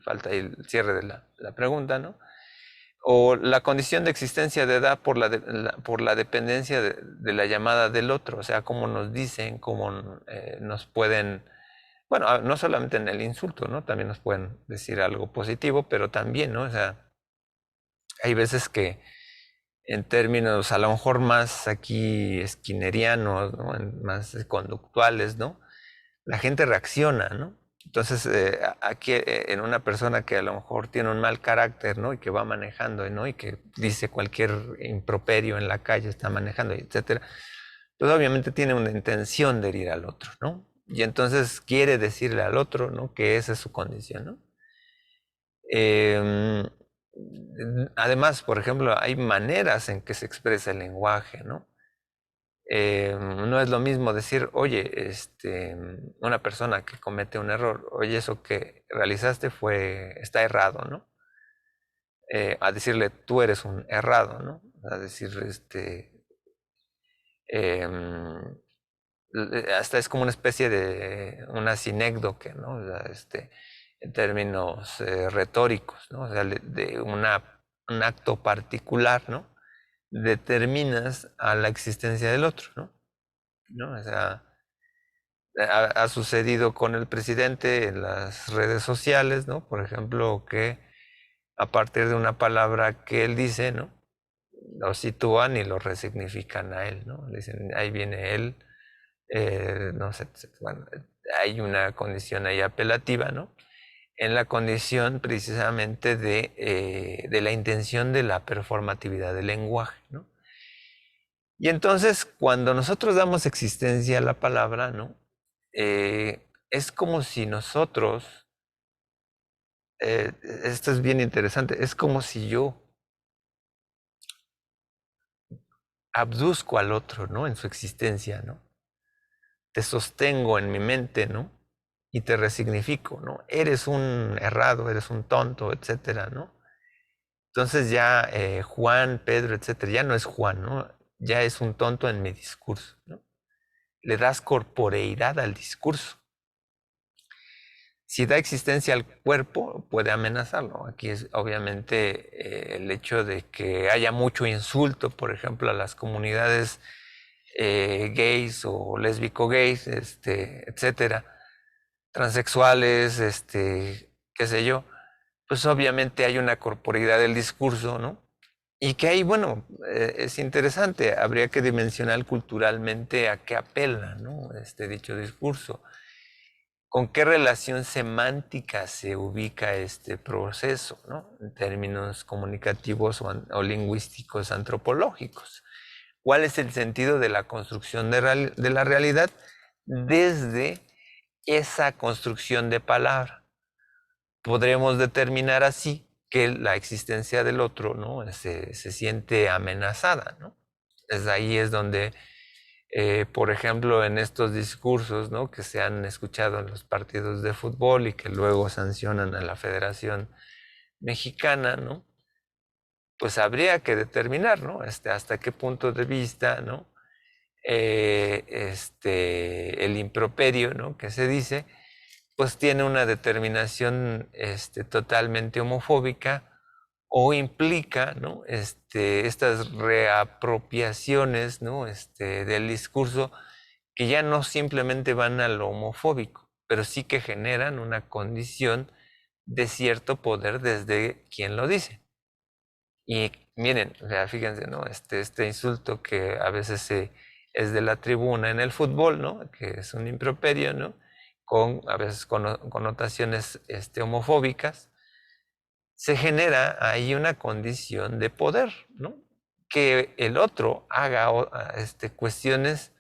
Falta ahí el cierre de la pregunta, ¿no? O la condición de existencia de edad por la dependencia de la llamada del otro, o sea, cómo nos dicen, cómo nos pueden, bueno, no solamente en el insulto, ¿no? También nos pueden decir algo positivo, pero también, ¿no? O sea, hay veces que en términos a lo mejor más aquí esquinerianos, ¿no? Más conductuales, ¿no? La gente reacciona, ¿no? Entonces, aquí en una persona que a lo mejor tiene un mal carácter, ¿no? Y que va manejando, ¿no? Y que dice cualquier improperio en la calle, está manejando, etcétera, pues obviamente tiene una intención de herir al otro, ¿no? Y entonces quiere decirle al otro, ¿no? Que esa es su condición, ¿no? Em, Además, por ejemplo, hay maneras en que se expresa el lenguaje, ¿no? No es lo mismo decir, oye, una persona que comete un error, oye, eso que realizaste está errado, ¿no? A decirle, tú eres un errado, ¿no? A decir, em, hasta es como una especie de una sinécdoque, ¿no? O sea, en términos retóricos, ¿no? O sea, de un acto particular, ¿no? Determinas a la existencia del otro, ¿no? ¿No? O sea, ha sucedido con el presidente en las redes sociales, ¿no? Por ejemplo, que a partir de una palabra que él dice, ¿no? Lo sitúan y lo resignifican a él, ¿no? Le dicen, ahí viene él, no sé, bueno, hay una condición ahí apelativa, ¿no? En la condición precisamente de la intención de la performatividad del lenguaje, ¿no? Y entonces, cuando nosotros damos existencia a la palabra, ¿no? Es como si nosotros, esto es bien interesante, es como si yo abduzco al otro, ¿no? En su existencia, ¿no? Te sostengo en mi mente, ¿no? Y te resignifico, ¿no? Eres un errado, eres un tonto, etcétera, ¿no? Entonces ya Juan, Pedro, etcétera, ya no es Juan, ¿no? Ya es un tonto en mi discurso, ¿no? Le das corporeidad al discurso. Si da existencia al cuerpo, puede amenazarlo. Aquí es obviamente el hecho de que haya mucho insulto, por ejemplo, a las comunidades gays o lésbico-gays, etcétera, transexuales, qué sé yo, pues obviamente hay una corporeidad del discurso, ¿no? Y que ahí, bueno, es interesante, habría que dimensionar culturalmente a qué apela, ¿no? Dicho discurso. ¿Con qué relación semántica se ubica este proceso, ¿no? En términos comunicativos o lingüísticos antropológicos? ¿Cuál es el sentido de la construcción de la realidad desde esa construcción de palabra? Podremos determinar así que la existencia del otro, ¿no? se siente amenazada, ¿no? Desde ahí es donde por ejemplo, en estos discursos, ¿no? Que se han escuchado en los partidos de fútbol y que luego sancionan a la Federación Mexicana, ¿no? Pues habría que determinar, ¿no? Hasta qué punto de vista, ¿no? El improperio, ¿no? Que se dice, pues tiene una determinación totalmente homofóbica o implica, ¿no? Estas reapropiaciones, ¿no? Del discurso que ya no simplemente van a lo homofóbico, pero sí que generan una condición de cierto poder desde quien lo dice. Y miren, o sea, fíjense, ¿no? Este insulto que a veces es de la tribuna en el fútbol, ¿no? Que es un improperio, ¿no? A veces con connotaciones homofóbicas, se genera ahí una condición de poder, ¿no? Que el otro haga cuestiones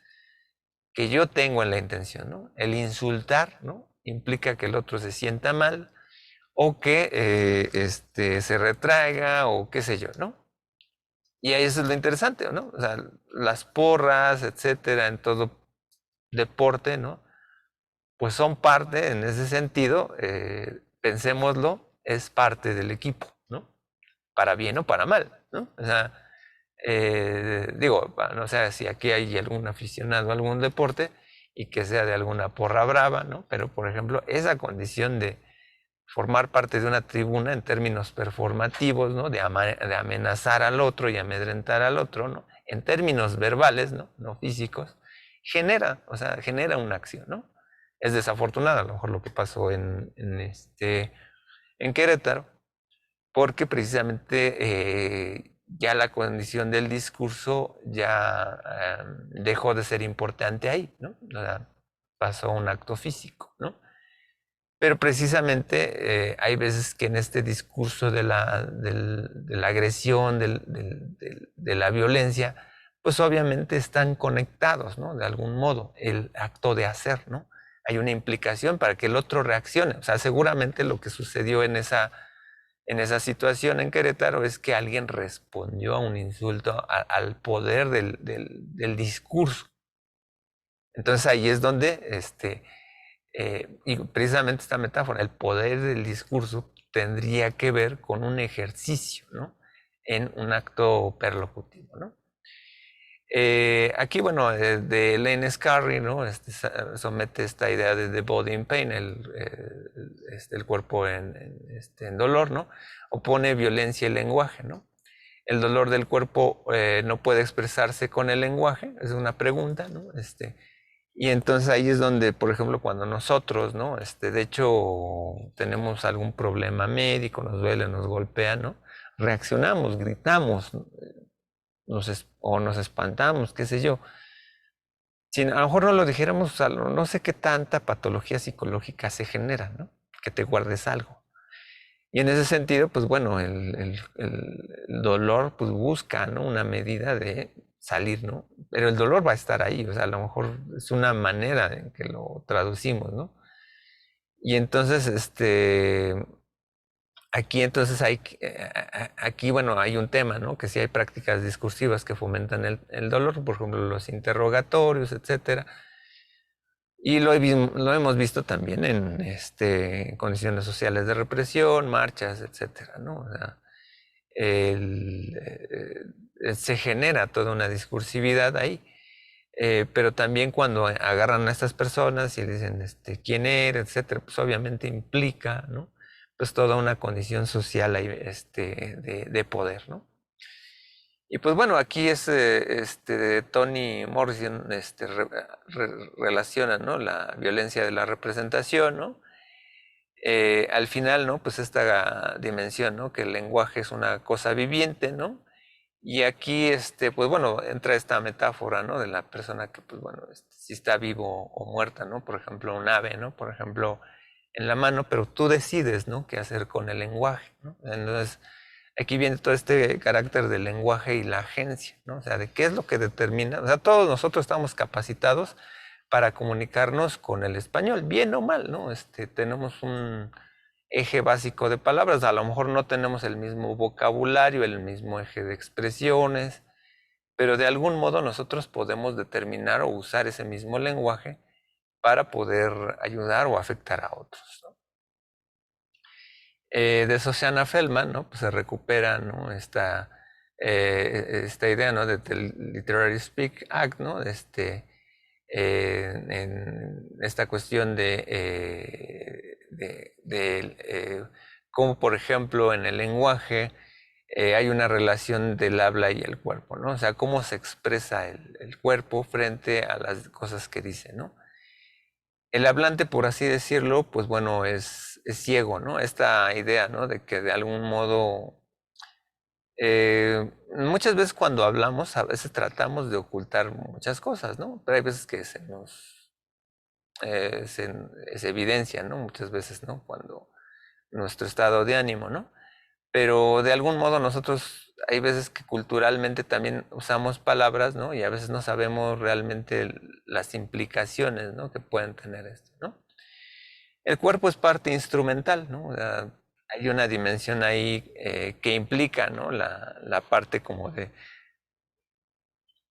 que yo tengo en la intención, ¿no? El insultar, ¿no? Implica que el otro se sienta mal o que se retraiga o qué sé yo, ¿no? Y ahí eso es lo interesante, ¿no? O sea, las porras, etcétera, en todo deporte, ¿no? Pues son parte, en ese sentido, pensémoslo, es parte del equipo, ¿no? para bien o para mal, ¿no? O sea, digo, no sé si aquí hay algún aficionado a algún deporte y que sea de alguna porra brava, ¿no? Pero, por ejemplo, esa condición de formar parte de una tribuna en términos performativos, ¿no? De amenazar al otro y amedrentar al otro, ¿no? En términos verbales, ¿no? No físicos, o sea, genera una acción, ¿no? Es desafortunado a lo mejor lo que pasó en Querétaro, porque precisamente ya la condición del discurso ya dejó de ser importante ahí, ¿no? O sea, pasó a un acto físico, ¿no? Pero precisamente hay veces que en este discurso de la agresión, de la violencia, pues obviamente están conectados, ¿no? De algún modo, el acto de hacer, ¿no? Hay una implicación para que el otro reaccione. O sea, seguramente lo que sucedió en esa situación en Querétaro es que alguien respondió a un insulto al poder del discurso. Entonces ahí es donde y precisamente esta metáfora, el poder del discurso, tendría que ver con un ejercicio, ¿no? En un acto perlocutivo, ¿no? Aquí, bueno, de Elaine Scarry, ¿no? Somete esta idea de the body in pain, el cuerpo en dolor, ¿no? Opone violencia y lenguaje, ¿no? El dolor del cuerpo no puede expresarse con el lenguaje, es una pregunta, ¿no? Y entonces ahí es donde, por ejemplo, cuando nosotros, ¿no? De hecho, tenemos algún problema médico, nos duele, nos golpea, ¿no? Reaccionamos, gritamos, o nos espantamos, qué sé yo. Si a lo mejor no lo dijéramos, no sé qué tanta patología psicológica se genera, ¿no? Que te guardes algo. Y en ese sentido, pues bueno, el dolor pues busca, ¿no? Una medida de salir, ¿no? Pero el dolor va a estar ahí, o sea, a lo mejor es una manera en que lo traducimos, ¿no? Y entonces, aquí entonces aquí, bueno, hay un tema, ¿no? Que sí hay prácticas discursivas que fomentan el dolor, por ejemplo, los interrogatorios, etcétera. Y lo hemos visto también en condiciones sociales de represión, marchas, etcétera, ¿no? O sea, se genera toda una discursividad ahí, pero también cuando agarran a estas personas y dicen quién eres, etcétera, pues obviamente implica, ¿no? Pues toda una condición social ahí, de poder, ¿no? Y pues bueno, aquí Toni Morrison relaciona, ¿no? La violencia de la representación, ¿no? Al final, ¿no? Pues esta dimensión, ¿no? Que el lenguaje es una cosa viviente, ¿no? Y aquí, pues bueno, entra esta metáfora, ¿no? De la persona que, pues bueno, si está vivo o muerta, ¿no? Por ejemplo, un ave, ¿no? Por ejemplo, en la mano, pero tú decides, ¿no? Qué hacer con el lenguaje, ¿no? Entonces, aquí viene todo este carácter del lenguaje y la agencia, ¿no? O sea, de qué es lo que determina. O sea, todos nosotros estamos capacitados para comunicarnos con el español, bien o mal, ¿no? Tenemos un eje básico de palabras, a lo mejor no tenemos el mismo vocabulario, el mismo eje de expresiones, pero de algún modo nosotros podemos determinar o usar ese mismo lenguaje para poder ayudar o afectar a otros, ¿no? De Sociana Feldman, ¿no? Pues se recupera, ¿no? Esta idea, ¿no? Del Literary Speak Act, ¿no? En esta cuestión de cómo, por ejemplo, en el lenguaje hay una relación del habla y el cuerpo, ¿no? O sea, cómo se expresa el cuerpo frente a las cosas que dice, ¿no? El hablante, por así decirlo, pues bueno, es ciego, ¿no? Esta idea, ¿no? De que de algún modo, muchas veces cuando hablamos, a veces tratamos de ocultar muchas cosas, ¿no? Pero hay veces que se evidencia, ¿no? Muchas veces, ¿no? Cuando nuestro estado de ánimo, ¿no? Pero de algún modo nosotros hay veces que culturalmente también usamos palabras, ¿no? Y a veces no sabemos realmente las implicaciones, ¿no? Que pueden tener esto, ¿no? El cuerpo es parte instrumental, ¿no? O sea, hay una dimensión ahí que implica, ¿no? La parte como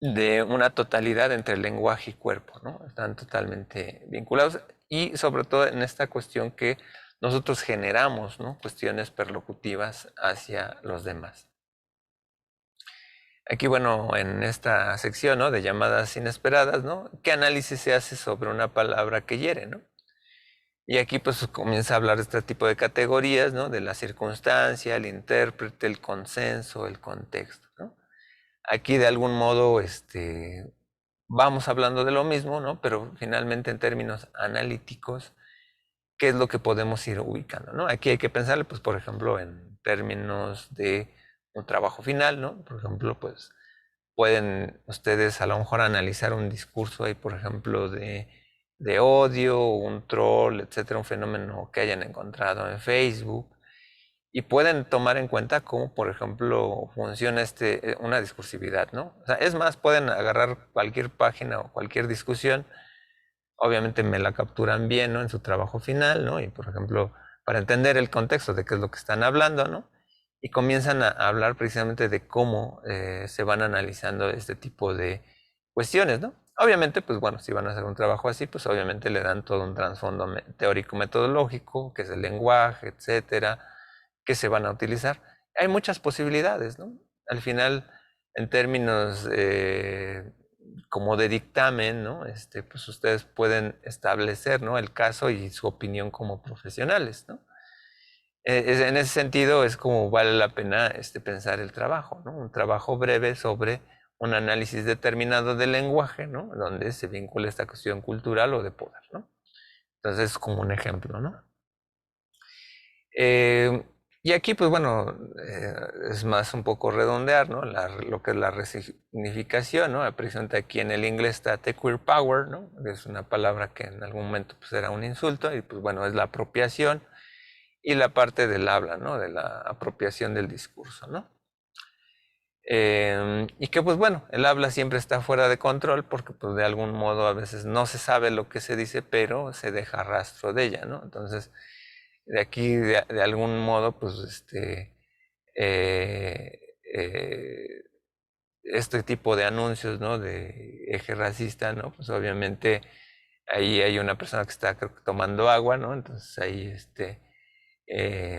de una totalidad entre lenguaje y cuerpo, ¿no? Están totalmente vinculados y sobre todo en esta cuestión que nosotros generamos, ¿no?, cuestiones perlocutivas hacia los demás. Aquí, bueno, en esta sección, ¿no?, de llamadas inesperadas, ¿no?, ¿qué análisis se hace sobre una palabra que hiere, ¿no? Y aquí pues comienza a hablar de este tipo de categorías, ¿no?, de la circunstancia, el intérprete, el consenso, el contexto, ¿no? Aquí de algún modo vamos hablando de lo mismo, ¿no?, pero finalmente en términos analíticos, ¿qué es lo que podemos ir ubicando, ¿no? Aquí hay que pensarle, pues, por ejemplo, en términos de un trabajo final, ¿no? Por ejemplo, pues pueden ustedes a lo mejor analizar un discurso ahí, por ejemplo, de odio, un troll, etcétera, un fenómeno que hayan encontrado en Facebook, y pueden tomar en cuenta cómo, por ejemplo, funciona una discursividad, ¿no? O sea, es más, pueden agarrar cualquier página o cualquier discusión, obviamente me la capturan bien, ¿no?, en su trabajo final, ¿no? Y, por ejemplo, para entender el contexto de qué es lo que están hablando, ¿no?, y comienzan a hablar precisamente de cómo se van analizando este tipo de cuestiones, ¿no? Obviamente, pues bueno, si van a hacer un trabajo así, pues obviamente le dan todo un trasfondo teórico-metodológico, que es el lenguaje, etcétera, que se van a utilizar. Hay muchas posibilidades, ¿no? Al final, en términos como de dictamen, ¿no?, pues ustedes pueden establecer, ¿no?, el caso y su opinión como profesionales, ¿no? En ese sentido es como vale la pena pensar el trabajo, ¿no? Un trabajo breve sobre un análisis determinado del lenguaje, ¿no?, donde se vincula esta cuestión cultural o de poder, ¿no? Entonces es como un ejemplo, ¿no? Y aquí, pues bueno, es más un poco redondear, ¿no?, lo que es la resignificación, ¿no? Precisamente aquí en el inglés está the queer power, ¿no?, es una palabra que en algún momento pues era un insulto, y pues bueno, es la apropiación y la parte del habla, ¿no?, de la apropiación del discurso, ¿no? Y que pues bueno, el habla siempre está fuera de control porque pues de algún modo a veces no se sabe lo que se dice, pero se deja rastro de ella, ¿no? Entonces, de aquí de algún modo, pues este tipo de anuncios, ¿no?, de eje racista, ¿no?, pues obviamente ahí hay una persona que está, creo que, tomando agua, ¿no? Entonces ahí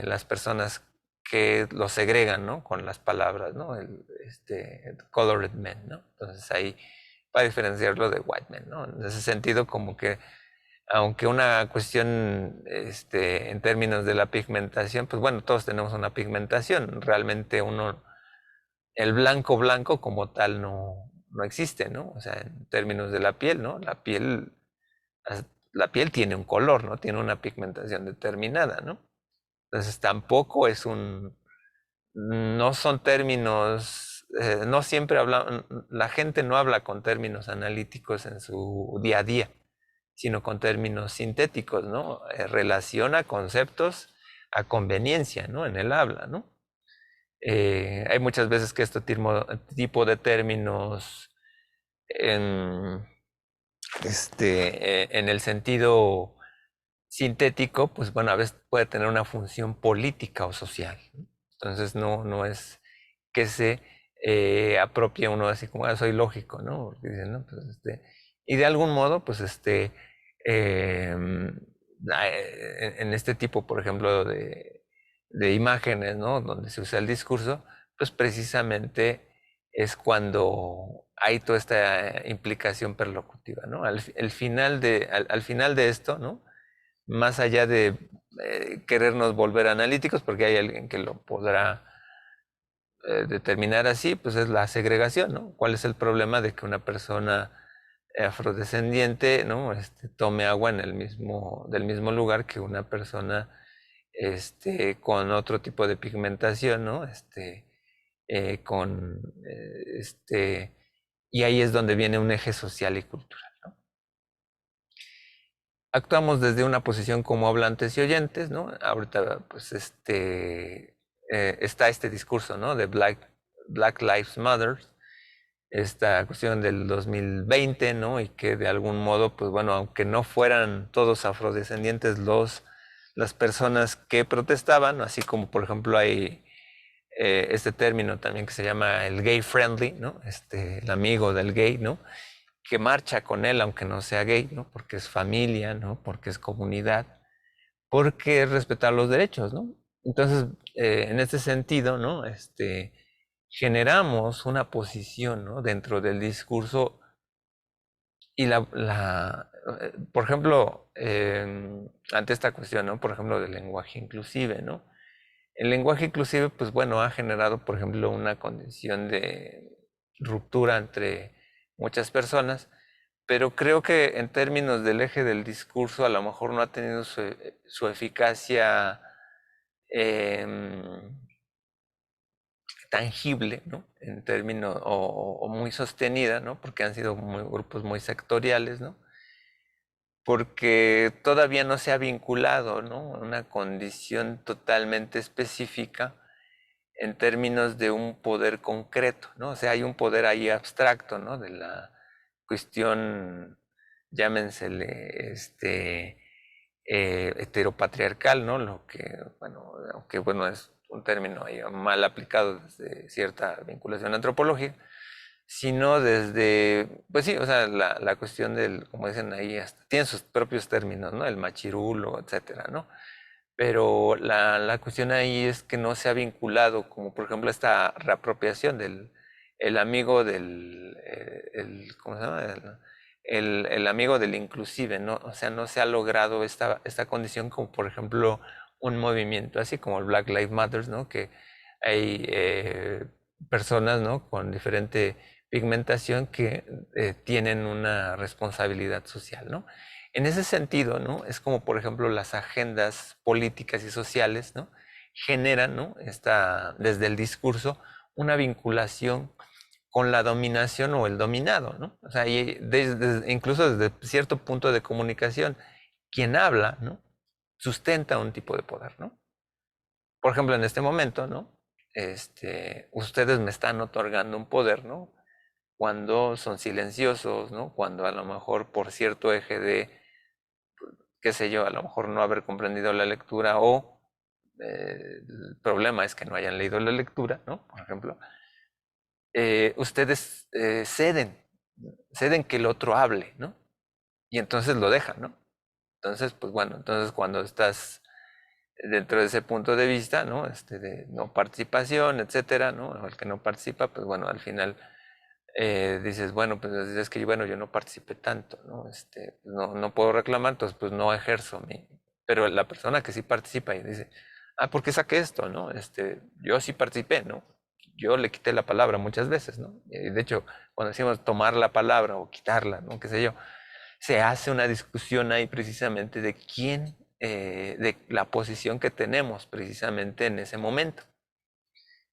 las personas que lo segregan, ¿no?, con las palabras, ¿no?, el colored men, ¿no? Entonces ahí para diferenciarlo de white men, ¿no? En ese sentido, como que aunque una cuestión en términos de la pigmentación, pues bueno, todos tenemos una pigmentación, realmente el blanco blanco como tal no existe, ¿no? O sea, en términos de la piel, ¿no? La piel tiene un color, ¿no? Tiene una pigmentación determinada, ¿no? Entonces tampoco no son términos, no siempre la gente no habla con términos analíticos en su día a día, sino con términos sintéticos, ¿no? Relaciona conceptos a conveniencia, ¿no?, en el habla, ¿no? Hay muchas veces que este tipo de términos en, en el sentido sintético, pues bueno, a veces puede tener una función política o social, ¿no? Entonces no es que se apropie uno así como, soy lógico, ¿no? Porque dicen, ¿no? Pues y de algún modo, pues en este tipo, por ejemplo, de imágenes, ¿no?, donde se usa el discurso, pues precisamente es cuando hay toda esta implicación perlocutiva, ¿no? Al final de esto, ¿no?, más allá de querernos volver analíticos, porque hay alguien que lo podrá determinar así, pues es la segregación, ¿no? ¿Cuál es el problema de que una persona afrodescendiente, ¿no?, tome agua del mismo lugar que una persona con otro tipo de pigmentación, ¿no? Y ahí es donde viene un eje social y cultural, ¿no? Actuamos desde una posición como hablantes y oyentes, ¿no? Ahorita, pues, está este discurso, ¿no?, de Black Lives Matter, esta cuestión del 2020, ¿no?, y que de algún modo, pues bueno, aunque no fueran todos afrodescendientes las personas que protestaban, así como por ejemplo hay este término también que se llama el gay friendly, ¿no?, el amigo del gay, ¿no?, que marcha con él aunque no sea gay, ¿no?, porque es familia, ¿no?, porque es comunidad, porque es respetar los derechos, ¿no? Entonces, en este sentido, ¿no? Generamos una posición, ¿no? Dentro del discurso y por ejemplo, ante esta cuestión, ¿no? Por ejemplo, del lenguaje inclusive, ¿no? El lenguaje inclusive, pues bueno, ha generado, por ejemplo, una condición de ruptura entre muchas personas, pero creo que en términos del eje del discurso a lo mejor no ha tenido su eficacia em, tangible, ¿no? En términos, o muy sostenida, ¿no? Porque han sido grupos muy sectoriales, ¿no? Porque todavía no se ha vinculado, ¿no? Una condición totalmente específica en términos de un poder concreto, ¿no? O sea, hay un poder ahí abstracto, ¿no? De la cuestión, llámensele, heteropatriarcal, ¿no? Lo que, bueno, aunque bueno, es un término ahí mal aplicado desde cierta vinculación antropológica, sino desde, pues sí, o sea, la cuestión del, como dicen ahí, hasta, tienen sus propios términos, ¿no? El machirulo, etcétera, ¿no? Pero la cuestión ahí es que no se ha vinculado, como por ejemplo esta reapropiación del el amigo del, ¿cómo se llama? El amigo del inclusive, ¿no? O sea, no se ha logrado esta condición como por ejemplo un movimiento, así como el Black Lives Matter, ¿no? Que hay personas, ¿no? Con diferente pigmentación que tienen una responsabilidad social, ¿no? En ese sentido, ¿no? Es como, por ejemplo, las agendas políticas y sociales, ¿no? Generan, ¿no? Desde el discurso, una vinculación con la dominación o el dominado, ¿no? O sea, incluso desde cierto punto de comunicación, quien habla, ¿no? Sustenta un tipo de poder, ¿no? Por ejemplo, en este momento, ¿no? Ustedes me están otorgando un poder, ¿no? Cuando son silenciosos, ¿no? Cuando a lo mejor por cierto eje de qué sé yo, a lo mejor no haber comprendido la lectura o el problema es que no hayan leído la lectura, ¿no? Por ejemplo, ustedes ceden que el otro hable, ¿no? Y entonces lo dejan, ¿no? Entonces, pues bueno, entonces cuando estás dentro de ese punto de vista, ¿no? De no participación, etcétera, ¿no? El que no participa, pues bueno, al final dices, bueno, pues es que bueno, yo no participé tanto, ¿no? No puedo reclamar, entonces pues no ejerzo mi... Pero la persona que sí participa y dice, ah, ¿por qué saqué esto, no? Yo sí participé, ¿no? Yo le quité la palabra muchas veces, ¿no? Y de hecho, cuando decimos tomar la palabra o quitarla, ¿no? Qué sé yo, se hace una discusión ahí precisamente de quién, de la posición que tenemos precisamente en ese momento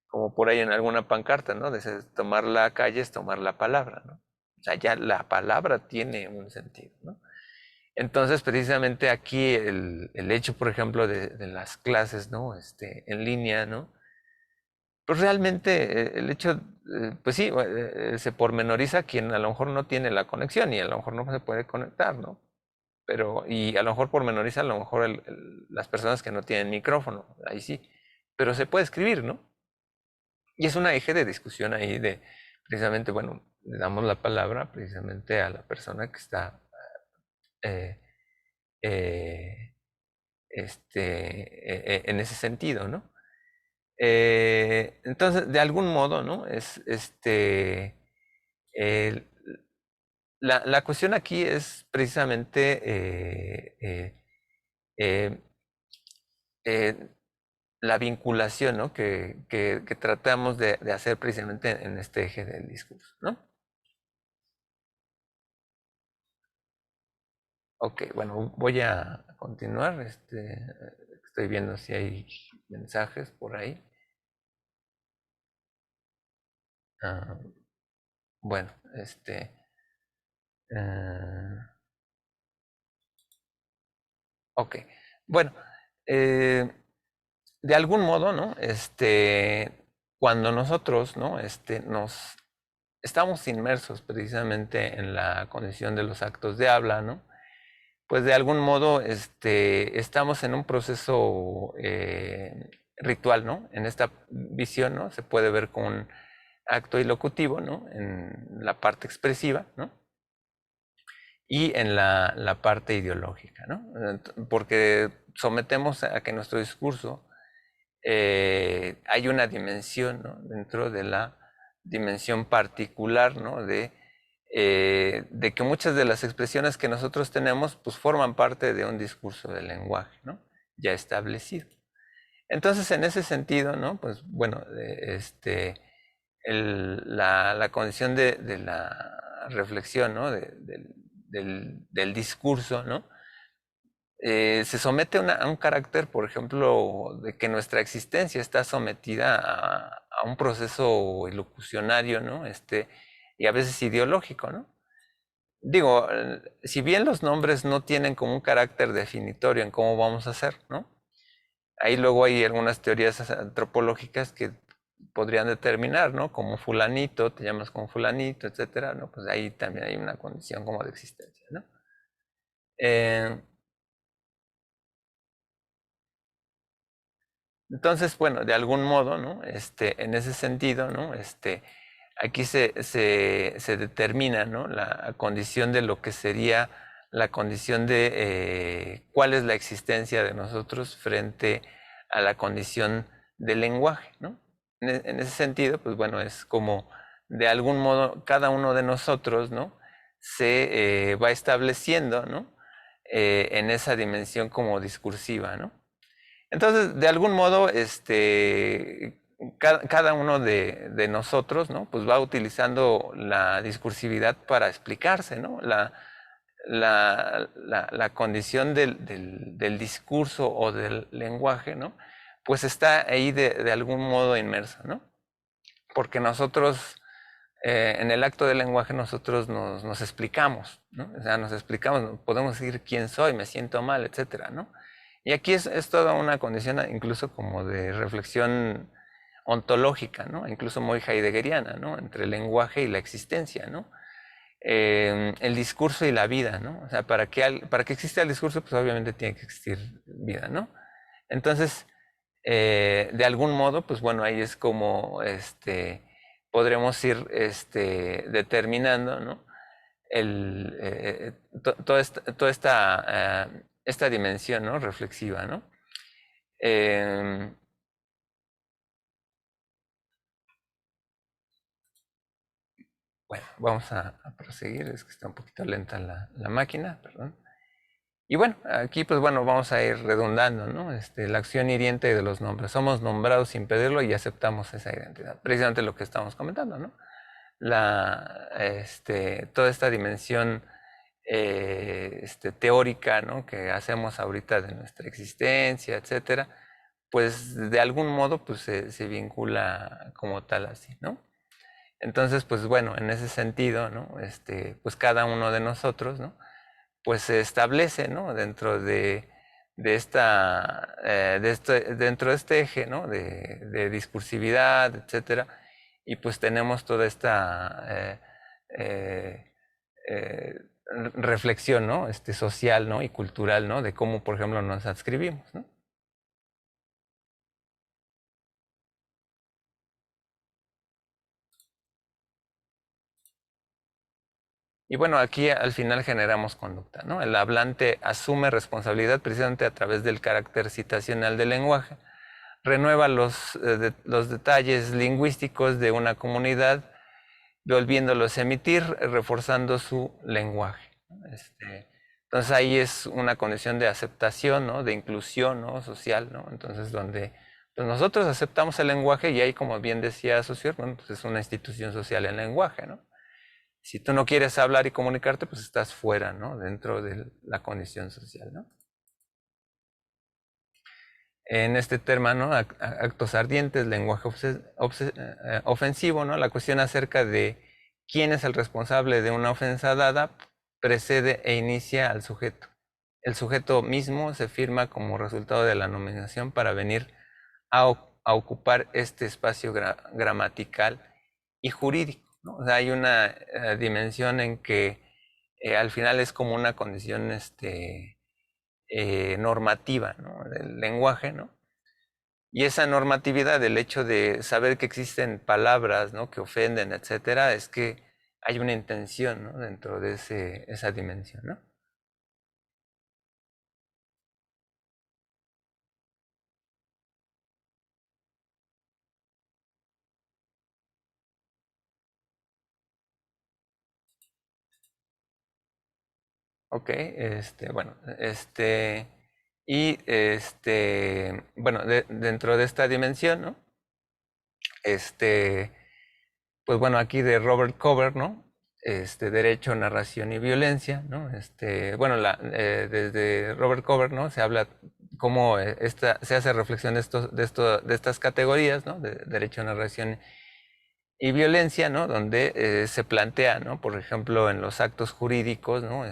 como por ahí en alguna pancarta, ¿no? De tomar la calle es tomar la palabra, ¿no? O sea, ya la palabra tiene un sentido, ¿no? Entonces, precisamente aquí el hecho, por ejemplo, de las clases, ¿no? En línea, ¿no? Pues realmente el hecho, pues sí, se pormenoriza quien a lo mejor no tiene la conexión y a lo mejor no se puede conectar, ¿no? Pero, y a lo mejor pormenoriza a lo mejor las personas que no tienen micrófono, ahí sí, pero se puede escribir, ¿no? Y es una eje de discusión ahí de, precisamente, bueno, le damos la palabra precisamente a la persona que está eh, eh, en ese sentido, ¿no? Entonces, de algún modo, ¿no? El- la cuestión aquí es precisamente eh, eh, la vinculación, ¿no? Que tratamos de hacer precisamente en este eje del discurso, ¿no? Ok, bueno, voy a continuar. Estoy viendo si hay mensajes por ahí. Ah, bueno, ah, ok. Bueno, eh, de algún modo, ¿no? Cuando nosotros, ¿no? Nos estamos inmersos precisamente en la condición de los actos de habla, ¿no? Pues de algún modo estamos en un proceso ritual, ¿no? En esta visión, ¿no? Se puede ver con un acto ilocutivo, ¿no? En la parte expresiva, ¿no? y en la parte ideológica, ¿no? Porque sometemos a que nuestro discurso hay una dimensión, ¿no? Dentro de la dimensión particular, ¿no? De que muchas de las expresiones que nosotros tenemos pues forman parte de un discurso del lenguaje, ¿no? Ya establecido. Entonces, en ese sentido, ¿no? Pues bueno, la condición de la reflexión, ¿no? Del discurso, ¿no? Se somete a un carácter, por ejemplo, de que nuestra existencia está sometida a un proceso ilocucionario, ¿no? Y a veces ideológico, ¿no? Digo, si bien los nombres no tienen como un carácter definitorio en cómo vamos a hacer, ¿no? Ahí luego hay algunas teorías antropológicas que podrían determinar, ¿no? Como fulanito, te llamas como fulanito, etcétera, ¿no? Pues ahí también hay una condición como de existencia, ¿no? Entonces, bueno, de algún modo, ¿no? En ese sentido, ¿no? Aquí se determina, ¿no? La condición de lo que sería la condición de cuál es la existencia de nosotros frente a la condición del lenguaje, ¿no? En ese sentido, pues bueno, es como de algún modo cada uno de nosotros, ¿no? Se va estableciendo, ¿no? En esa dimensión como discursiva, ¿no? Entonces, de algún modo, cada uno de nosotros, ¿no? Pues va utilizando la discursividad para explicarse, ¿no? La condición del discurso o del lenguaje, ¿no? Pues está ahí de algún modo inmersa, ¿no? Porque nosotros, en el acto del lenguaje, nosotros nos explicamos, ¿no? O sea, nos explicamos, podemos decir quién soy, me siento mal, etcétera, ¿no? Y aquí es toda una condición incluso como de reflexión ontológica, ¿no? Incluso muy heideggeriana, ¿no? Entre el lenguaje y la existencia, ¿no? El discurso y la vida, ¿no? O sea, para que exista el discurso, pues obviamente tiene que existir vida, ¿no? Entonces, de algún modo, pues bueno, ahí es como podremos ir determinando, ¿no? Toda esta dimensión, ¿no? Reflexiva, ¿no? Bueno, vamos a proseguir, es que está un poquito lenta la máquina, perdón. Y bueno, aquí pues bueno, vamos a ir redundando, ¿no? La acción hiriente de los nombres. Somos nombrados sin pedirlo y aceptamos esa identidad. Precisamente lo que estamos comentando, ¿no? Toda esta dimensión teórica, ¿no? Que hacemos ahorita de nuestra existencia, etcétera, pues de algún modo pues se vincula como tal así, ¿no? Entonces, pues bueno, en ese sentido, ¿no? Pues cada uno de nosotros, ¿no? Pues se establece, ¿no? Dentro dentro de este eje, ¿no? De discursividad, etcétera, y pues tenemos toda esta reflexión, ¿no? Social, ¿no? Y cultural, ¿no? De cómo, por ejemplo, nos adscribimos, ¿no? Y bueno, aquí al final generamos conducta, ¿no? El hablante asume responsabilidad precisamente a través del carácter citacional del lenguaje, renueva los detalles lingüísticos de una comunidad, volviéndolos a emitir, reforzando su lenguaje. Entonces ahí es una condición de aceptación, ¿no? De inclusión, ¿no? Social, ¿no? Entonces donde pues nosotros aceptamos el lenguaje y ahí, como bien decía Saussure, bueno, pues es una institución social el lenguaje, ¿no? Si tú no quieres hablar y comunicarte, pues estás fuera, ¿no? Dentro de la condición social, ¿no? En este tema, ¿no? Actos ardientes, lenguaje ofensivo, ¿no? La cuestión acerca de quién es el responsable de una ofensa dada precede e inicia al sujeto. El sujeto mismo se firma como resultado de la nominación para venir a ocupar este espacio gramatical y jurídico, ¿no? O sea, hay una dimensión en que al final es como una condición normativa, ¿no? Del lenguaje, ¿no? Y esa normatividad, del hecho de saber que existen palabras, ¿no? Que ofenden, etcétera, es que hay una intención, ¿no? Dentro de esa dimensión, ¿no? Ok, bueno, y bueno, dentro de esta dimensión, ¿no? Este, pues bueno, aquí de Robert Cover, ¿no? Derecho, narración y violencia, ¿no? Bueno, desde Robert Cover, ¿no? Se habla cómo se hace reflexión de estas categorías, ¿no? De derecho, narración y violencia, ¿no? Donde se plantea, ¿no? Por ejemplo, en los actos jurídicos, ¿no?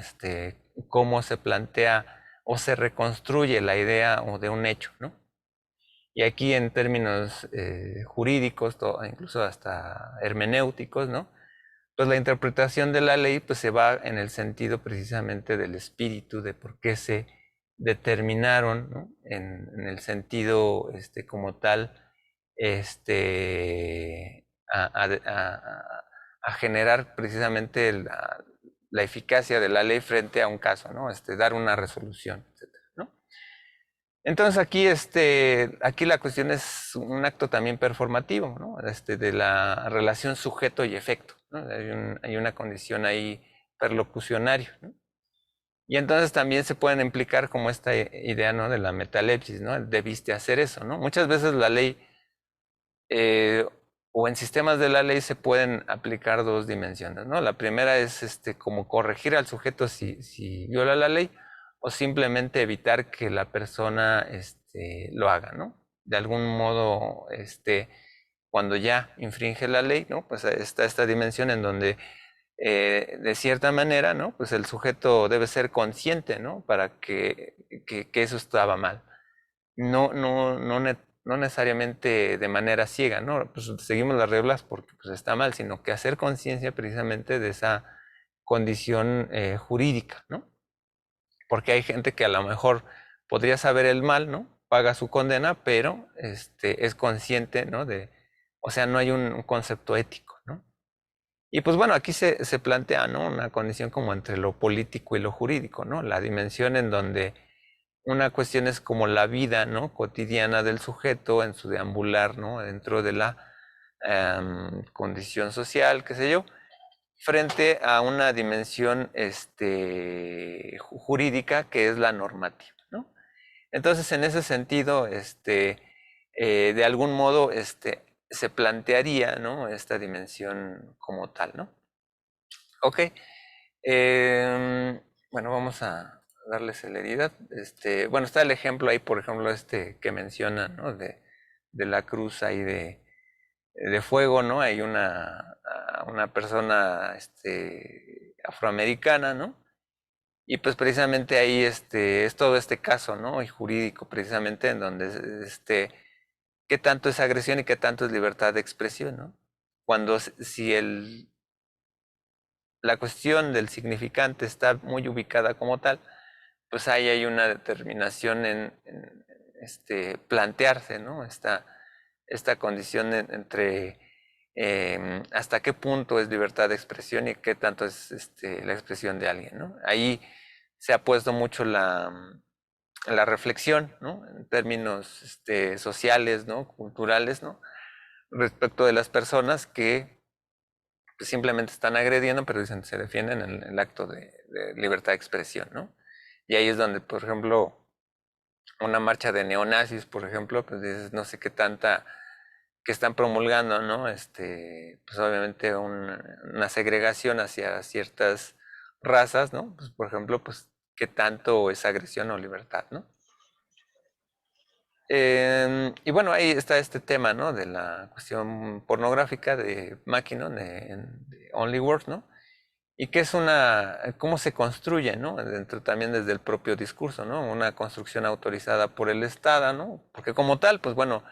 Cómo se plantea o se reconstruye la idea o de un hecho, ¿no? Y aquí en términos jurídicos, incluso hasta hermenéuticos, ¿no? Pues la interpretación de la ley pues se va en el sentido precisamente del espíritu, de por qué se determinaron, ¿no? En el sentido como tal, a generar precisamente la eficacia de la ley frente a un caso, ¿no? Dar una resolución, etcétera, ¿no? Entonces aquí la cuestión es un acto también performativo, ¿no? De la relación sujeto y efecto, ¿no? Hay una condición ahí perlocucionaria, ¿no? Y entonces también se pueden implicar como esta idea, ¿no? De la metalepsis, ¿no? Debiste hacer eso, ¿no? Muchas veces la ley eh, o en sistemas de la ley se pueden aplicar dos dimensiones, ¿no? La primera es como corregir al sujeto si viola la ley o simplemente evitar que la persona lo haga, ¿no? De algún modo, cuando ya infringe la ley, ¿no? Pues está esta dimensión en donde de cierta manera, ¿no? Pues el sujeto debe ser consciente, ¿no? Para que eso estaba mal. No necesariamente de manera ciega, ¿no? Pues seguimos las reglas porque pues, está mal, sino que hacer conciencia precisamente de esa condición jurídica, ¿no? Porque hay gente que a lo mejor podría saber el mal, ¿no? Paga su condena, pero es consciente, ¿no? O sea, no hay un concepto ético, ¿no? Y pues bueno, aquí se plantea, ¿no? Una condición como entre lo político y lo jurídico, ¿no? La dimensión en donde una cuestión es como la vida, ¿no? Cotidiana del sujeto en su deambular, ¿no? Dentro de la condición social, qué sé yo, frente a una dimensión jurídica que es la normativa, ¿no? Entonces, en ese sentido, de algún modo, se plantearía, ¿no? Esta dimensión como tal, ¿no? Ok. Bueno, vamos a darle celeridad. Bueno, está el ejemplo ahí, por ejemplo, que menciona, ¿no? De la cruz ahí de fuego, ¿no? Hay una persona afroamericana, ¿no? Y pues precisamente ahí es todo este caso, ¿no? Y jurídico, precisamente, en donde qué tanto es agresión y qué tanto es libertad de expresión, ¿no? Cuando si la cuestión del significante está muy ubicada como tal, pues ahí hay una determinación en plantearse, ¿no? Esta condición entre hasta qué punto es libertad de expresión y qué tanto es la expresión de alguien, ¿no? Ahí se ha puesto mucho la reflexión, ¿no? En términos sociales, ¿no? Culturales, ¿no? Respecto de las personas que pues, simplemente están agrediendo, pero dicen se defienden en el acto de libertad de expresión, ¿no? Y ahí es donde, por ejemplo, una marcha de neonazis, por ejemplo, pues dices, no sé qué tanta, que están promulgando, ¿no? Pues obviamente una segregación hacia ciertas razas, ¿no? Pues por ejemplo, pues qué tanto es agresión o libertad, ¿no? Y bueno, ahí está este tema, ¿no? De la cuestión pornográfica de Mackinnon, de Only Words, ¿no? Y que es cómo se construye, ¿no? Dentro también desde el propio discurso, ¿no? Una construcción autorizada por el Estado, ¿no? Porque como tal, pues bueno,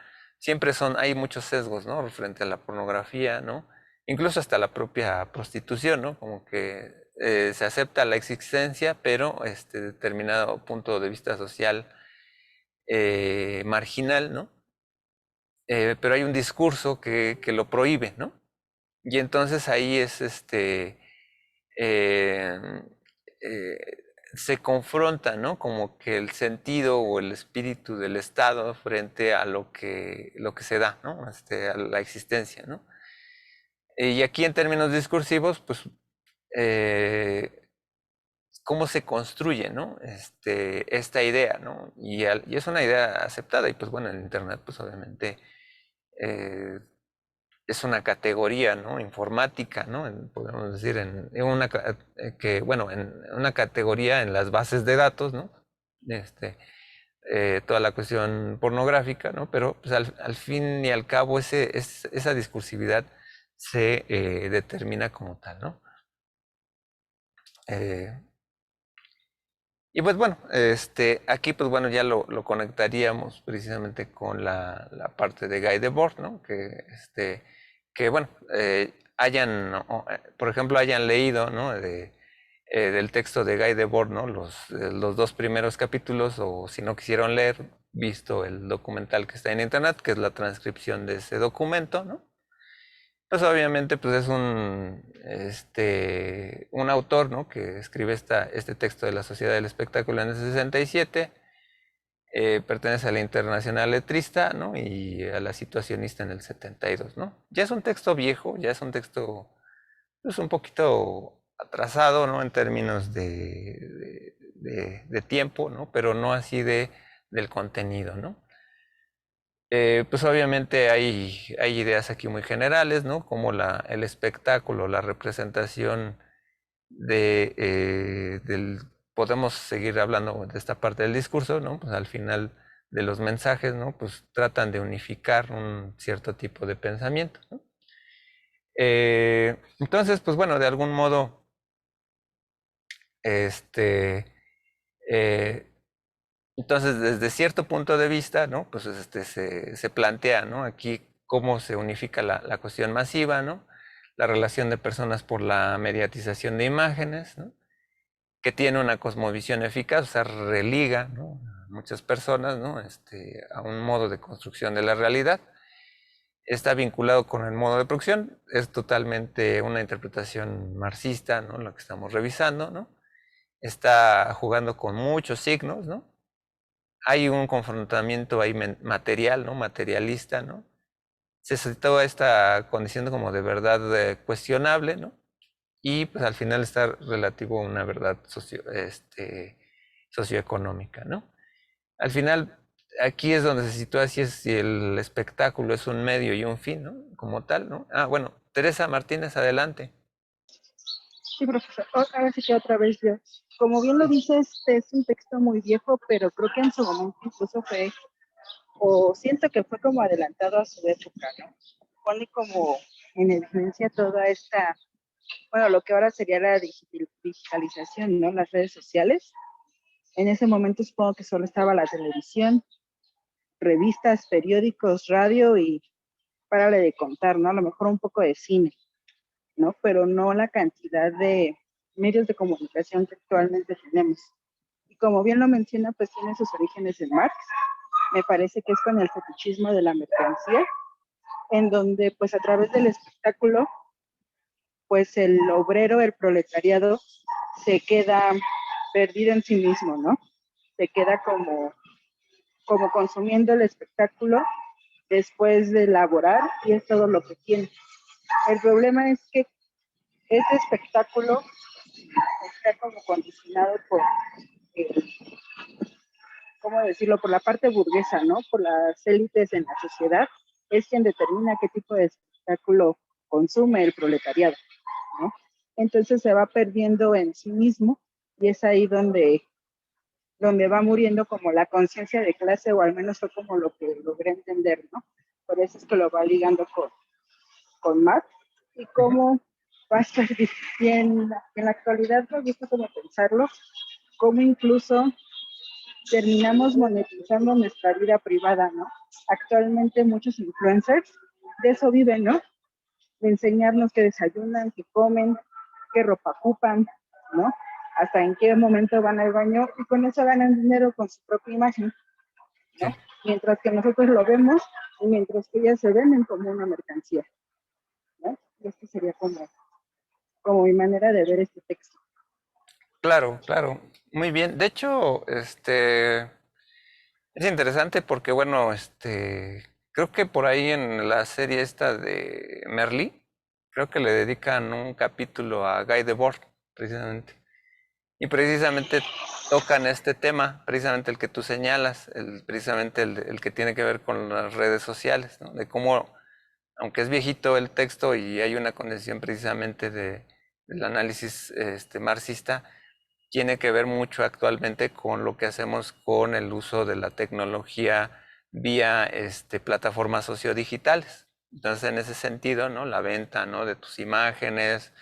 hay muchos sesgos, ¿no? Frente a la pornografía, ¿no? Incluso hasta la propia prostitución, ¿no? Como que se acepta la existencia, pero determinado punto de vista social marginal, ¿no? Pero hay un discurso que lo prohíbe, ¿no? Y entonces ahí es eh, eh, se confronta, ¿no? Como que el sentido o el espíritu del Estado frente a lo que se da, ¿no? A la existencia, ¿no? Y aquí en términos discursivos, pues, eh, cómo se construye, ¿no? Esta idea, ¿no? Y es una idea aceptada, y pues bueno, en Internet, pues obviamente eh, es una categoría, ¿no? Informática, ¿no? Podemos decir, bueno, en una categoría en las bases de datos, ¿no? Este, toda la cuestión pornográfica, ¿no? Pero pues, al fin y al cabo esa discursividad se determina como tal, ¿no? Eh, y pues bueno, aquí pues bueno ya lo conectaríamos precisamente con la parte de Guy Debord, ¿no? Que bueno, por ejemplo, hayan leído, ¿no? Del texto de Guy Debord, ¿no? Los dos primeros capítulos, o si no quisieron leer, visto el documental que está en internet, que es la transcripción de ese documento, ¿no? Pues obviamente pues es un autor, ¿no? Que escribe este texto de la Sociedad del Espectáculo en el 67, pertenece a la Internacional Letrista, ¿no? Y a la Situacionista en el 72, ¿no? Ya es un texto viejo, ya es un texto pues un poquito atrasado, ¿no? En términos de tiempo, ¿no? Pero no así del contenido, ¿no? Pues obviamente hay ideas aquí muy generales, ¿no? Como el espectáculo, la representación podemos seguir hablando de esta parte del discurso, ¿no? Pues al final de los mensajes, ¿no? Pues tratan de unificar un cierto tipo de pensamiento, ¿no? Entonces, pues bueno, de algún modo, este, eh, entonces desde cierto punto de vista, ¿no? Pues se plantea, ¿no? Aquí cómo se unifica la cuestión masiva, ¿no? La relación de personas por la mediatización de imágenes, ¿no? Que tiene una cosmovisión eficaz, o sea, religa, ¿no? A muchas personas, ¿no? A un modo de construcción de la realidad. Está vinculado con el modo de producción, es totalmente una interpretación marxista, ¿no? Lo que estamos revisando, ¿no? Está jugando con muchos signos, ¿no? Hay un confrontamiento ahí material, ¿no? Materialista, ¿no? Se toda esta condición como de verdad cuestionable, ¿no? Y pues al final está relativo a una verdad socioeconómica, ¿no? Al final, aquí es donde se sitúa si el espectáculo es un medio y un fin, ¿no? Como tal, ¿no? Ah, bueno, Teresa Martínez, adelante. Sí, profesor. Ahora sí que otra vez yo. Como bien lo dice, este es un texto muy viejo, pero creo que en su momento incluso fue, o siento que fue como adelantado a su época, ¿no? Pone como en evidencia toda esta, bueno, lo que ahora sería la digitalización, ¿no? Las redes sociales. En ese momento supongo que solo estaba la televisión, revistas, periódicos, radio y párale de contar, ¿no? A lo mejor un poco de cine, ¿no? Pero no la cantidad de medios de comunicación que actualmente tenemos. Y como bien lo menciona, pues tiene sus orígenes en Marx. Me parece que es con el fetichismo de la mercancía, en donde pues a través del espectáculo, pues el obrero, el proletariado, se queda perdido en sí mismo, ¿no? Se queda como consumiendo el espectáculo después de laborar y es todo lo que tiene. El problema es que este espectáculo está como condicionado por, eh, ¿cómo decirlo?, por la parte burguesa, ¿no? Por las élites en la sociedad, es quien determina qué tipo de espectáculo consume el proletariado, ¿no? Entonces se va perdiendo en sí mismo y es ahí donde va muriendo como la conciencia de clase, o al menos fue como lo que logré entender, ¿no? Por eso es que lo va ligando con Marx y cómo va a estar bien. En la actualidad me gusta como pensarlo, cómo incluso terminamos monetizando nuestra vida privada, ¿no? Actualmente muchos influencers de eso viven, ¿no? De enseñarnos qué desayunan, qué comen, qué ropa ocupan, ¿no? Hasta en qué momento van al baño y con eso ganan dinero con su propia imagen, ¿no? Mientras que nosotros lo vemos y mientras que ellas se venden como una mercancía, ¿no? Y esto sería como mi manera de ver este texto. Claro, claro, muy bien. De hecho, es interesante porque, bueno, creo que por ahí en la serie esta de Merlí, creo que le dedican un capítulo a Guy Debord, precisamente. Y precisamente tocan este tema, precisamente el que tú señalas, precisamente el que tiene que ver con las redes sociales, ¿no? De cómo, aunque es viejito el texto y hay una condición precisamente del análisis marxista, tiene que ver mucho actualmente con lo que hacemos con el uso de la tecnología vía plataformas sociodigitales. Entonces, en ese sentido, ¿no? La venta, ¿no? De tus imágenes,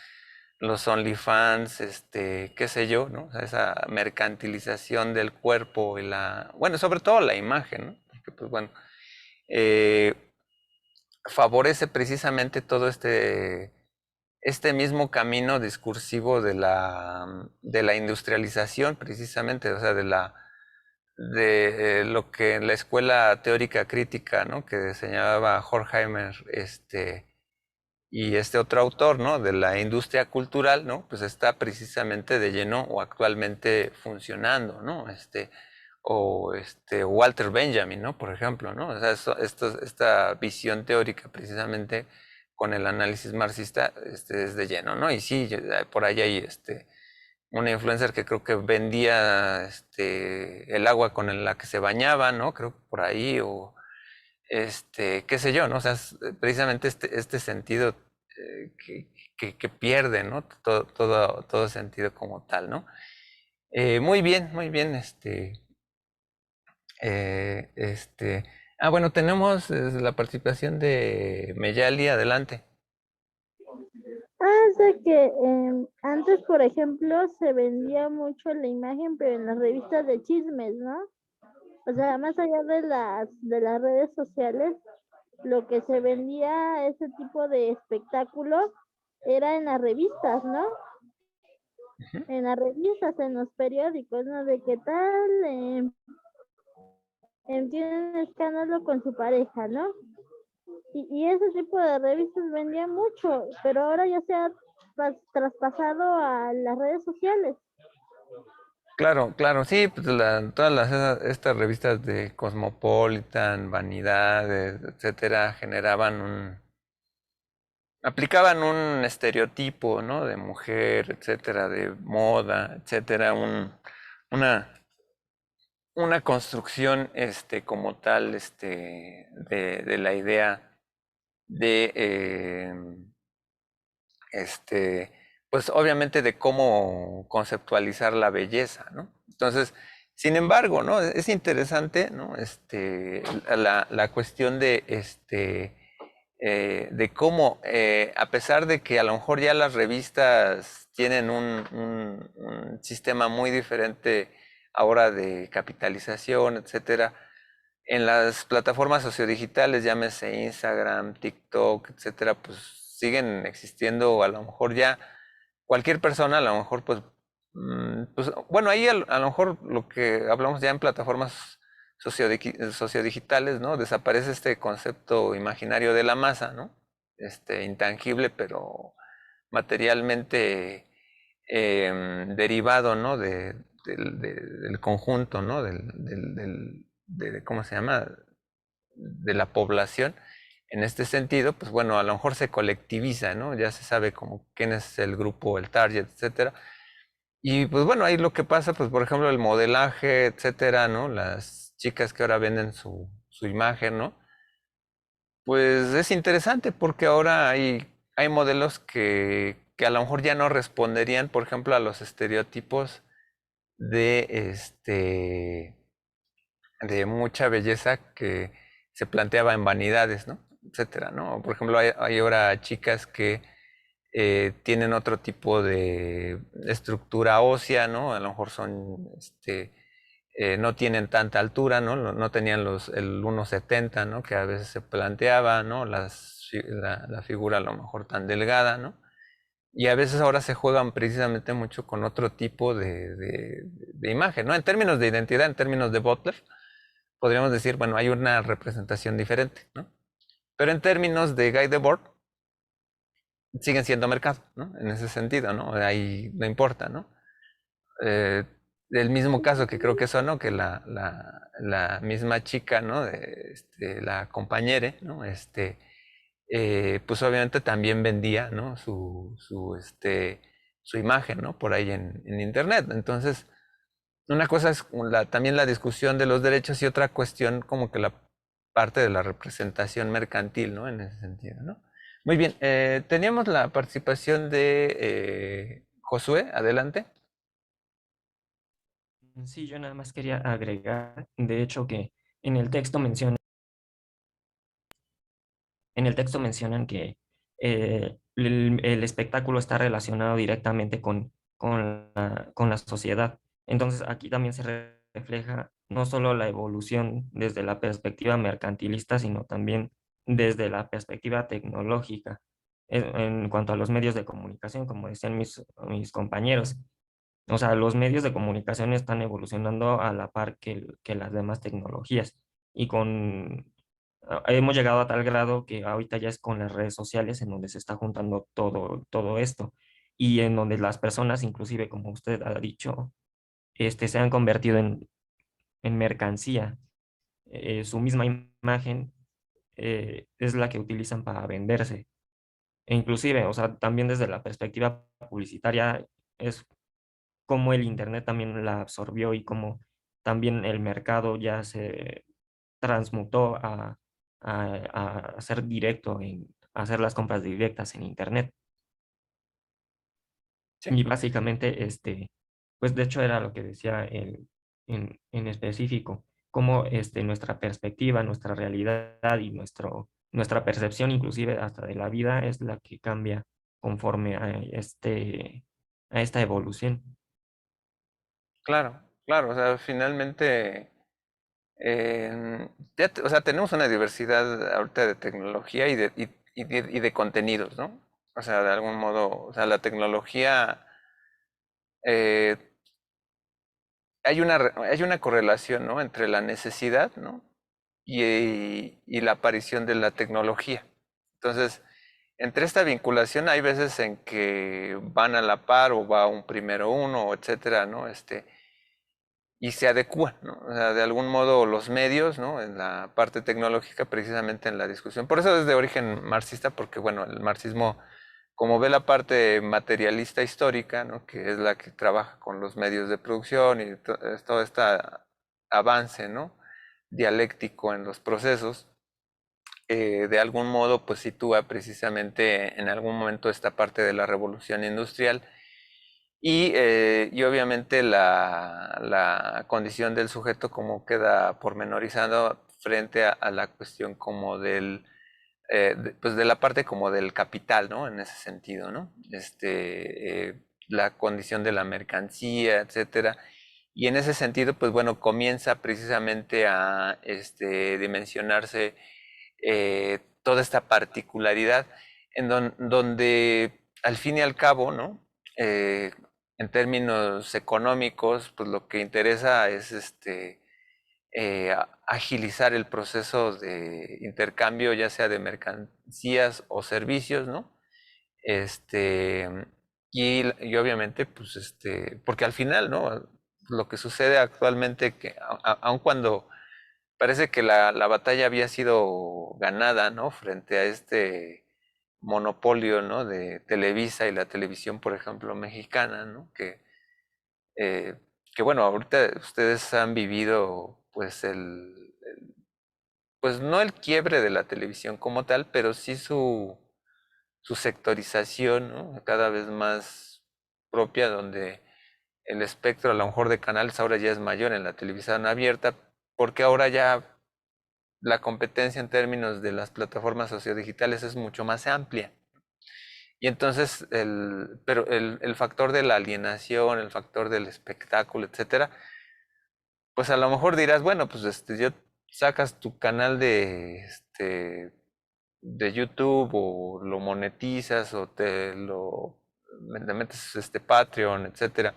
los OnlyFans, qué sé yo, ¿no? O sea, esa mercantilización del cuerpo y bueno, sobre todo la imagen, ¿no? Porque, pues bueno, eh, favorece precisamente todo este mismo camino discursivo de la industrialización, precisamente, o sea, de lo que en la escuela teórica crítica, ¿no? Que señalaba Horkheimer, y este otro autor, ¿no? De la industria cultural, ¿no? Pues está precisamente de lleno o actualmente funcionando, ¿no? O Walter Benjamin, ¿no? Por ejemplo, ¿no? O sea, esta visión teórica precisamente con el análisis marxista es de lleno, ¿no? Y sí, por ahí hay una influencer que creo que vendía el agua con la que se bañaba, ¿no? Creo que por ahí, o qué sé yo, ¿no? O sea, precisamente este sentido que pierde, ¿no? Todo sentido como tal, ¿no? Muy bien, eh, este, bueno, tenemos la participación de Meyali, adelante. Es de que antes, por ejemplo, se vendía mucho la imagen, pero en las revistas de chismes, ¿no? O sea, más allá de las redes sociales, lo que se vendía ese tipo de espectáculos era en las revistas, ¿no? En las revistas, en los periódicos, ¿no? De qué tal, tiene un escándalo con su pareja, ¿no? Y ese tipo de revistas vendía mucho, pero ahora ya se ha traspasado a las redes sociales. Claro, claro, sí, pues estas revistas de Cosmopolitan, Vanidades, etcétera, aplicaban un estereotipo, ¿no? De mujer, etcétera, de moda, etcétera, una, una construcción, como tal, de la idea de, este, pues obviamente de cómo conceptualizar la belleza, ¿no? Entonces, sin embargo, ¿no? Es interesante, ¿no? La cuestión de cómo, a pesar de que a lo mejor ya las revistas tienen un sistema muy diferente ahora de capitalización, etcétera, en las plataformas sociodigitales, llámese Instagram, TikTok, etcétera, pues siguen existiendo, a lo mejor ya cualquier persona, a lo mejor pues bueno, ahí a lo mejor lo que hablamos ya en plataformas sociodigitales, ¿no? Desaparece este concepto imaginario de la masa, ¿no? Intangible, pero materialmente derivado, ¿no? Del conjunto, ¿no? ¿Cómo se llama? De la población. En este sentido, pues bueno, a lo mejor se colectiviza, ¿no? Ya se sabe como quién es el grupo, el target, etcétera. Y pues bueno, ahí lo que pasa, pues por ejemplo, el modelaje, etcétera, ¿no? Las chicas que ahora venden su imagen, ¿no? Pues es interesante porque ahora hay modelos que a lo mejor ya no responderían, por ejemplo, a los estereotipos de de mucha belleza que se planteaba en vanidades, ¿no? Etcétera, ¿no? Por ejemplo, hay ahora chicas que tienen otro tipo de estructura ósea, ¿no? A lo mejor no tienen tanta altura, ¿no? No tenían el 1,70, ¿no? Que a veces se planteaba, ¿no? La figura a lo mejor tan delgada, ¿no? Y a veces ahora se juegan precisamente mucho con otro tipo de imagen, ¿no? En términos de identidad, en términos de Butler, podríamos decir, bueno, hay una representación diferente, ¿no? Pero en términos de Guy Debord, siguen siendo mercado, ¿no? En ese sentido, ¿no? Ahí no importa, ¿no? Del mismo caso que creo que eso, ¿no? Que la misma chica, ¿no? La compañera, ¿no? Pues obviamente también vendía, ¿no? Su imagen, ¿no? Por ahí en internet. Entonces, una cosa es también la discusión de los derechos y otra cuestión como que la parte de la representación mercantil, ¿no? En ese sentido, ¿no? Muy bien, teníamos la participación de Josué, adelante. Sí, yo nada más quería agregar, de hecho, que en el texto mencionan, que el espectáculo está relacionado directamente con la sociedad. Entonces, aquí también se refleja no solo la evolución desde la perspectiva mercantilista, sino también desde la perspectiva tecnológica, en cuanto a los medios de comunicación, como decían mis compañeros. O sea, los medios de comunicación están evolucionando a la par que las demás tecnologías. Y hemos llegado a tal grado que ahorita ya es con las redes sociales en donde se está juntando todo esto. Y en donde las personas, inclusive como usted ha dicho, se han convertido en mercancía. Su misma imagen es la que utilizan para venderse. E inclusive, o sea, también desde la perspectiva publicitaria, es cómo el Internet también la absorbió y cómo también el mercado ya se transmutó a hacer directo, a hacer las compras directas en Internet. Sí. Y básicamente, pues de hecho era lo que decía en específico, cómo nuestra perspectiva, nuestra realidad y nuestra percepción inclusive hasta de la vida es la que cambia conforme a esta evolución. Claro, claro, o sea, finalmente, o sea, tenemos una diversidad ahorita de tecnología y de contenidos, ¿no? O sea, de algún modo, o sea, la tecnología, eh, hay una correlación, ¿no? Entre la necesidad, ¿no? Y la aparición de la tecnología. Entonces, entre esta vinculación hay veces en que van a la par o va un primero uno, etcétera, ¿no? Y se adecúan, ¿no? O sea, de algún modo los medios, ¿no? En la parte tecnológica, precisamente en la discusión. Por eso es de origen marxista, porque, bueno, el marxismo, como ve la parte materialista histórica, ¿no? Que es la que trabaja con los medios de producción y todo este avance, ¿no? Dialéctico en los procesos, de algún modo, pues sitúa precisamente en algún momento esta parte de la revolución industrial y obviamente la condición del sujeto como queda pormenorizado frente a la cuestión como pues de la parte como del capital, ¿no? En ese sentido, ¿no? La condición de la mercancía, etcétera. Y en ese sentido, pues bueno, comienza precisamente a dimensionarse toda esta particularidad donde al fin y al cabo, ¿no? Eh, en términos económicos, pues lo que interesa es agilizar el proceso de intercambio, ya sea de mercancías o servicios, ¿no? Este, y obviamente, pues porque al final, ¿no? Lo que sucede actualmente, que aun cuando parece que la batalla había sido ganada, ¿no? Frente a este monopolio, ¿no? De Televisa y la televisión, por ejemplo, mexicana, ¿no? Eh, que bueno, ahorita ustedes han vivido, pues, pues no el quiebre de la televisión como tal, pero sí su sectorización, ¿no? Cada vez más propia, donde el espectro a lo mejor de canales ahora ya es mayor en la televisión abierta, porque ahora ya la competencia en términos de las plataformas sociodigitales es mucho más amplia. Y entonces, pero el factor de la alienación, el factor del espectáculo, etcétera, pues a lo mejor dirás, bueno, pues yo sacas tu canal de YouTube o lo monetizas o le metes Patreon, etcétera.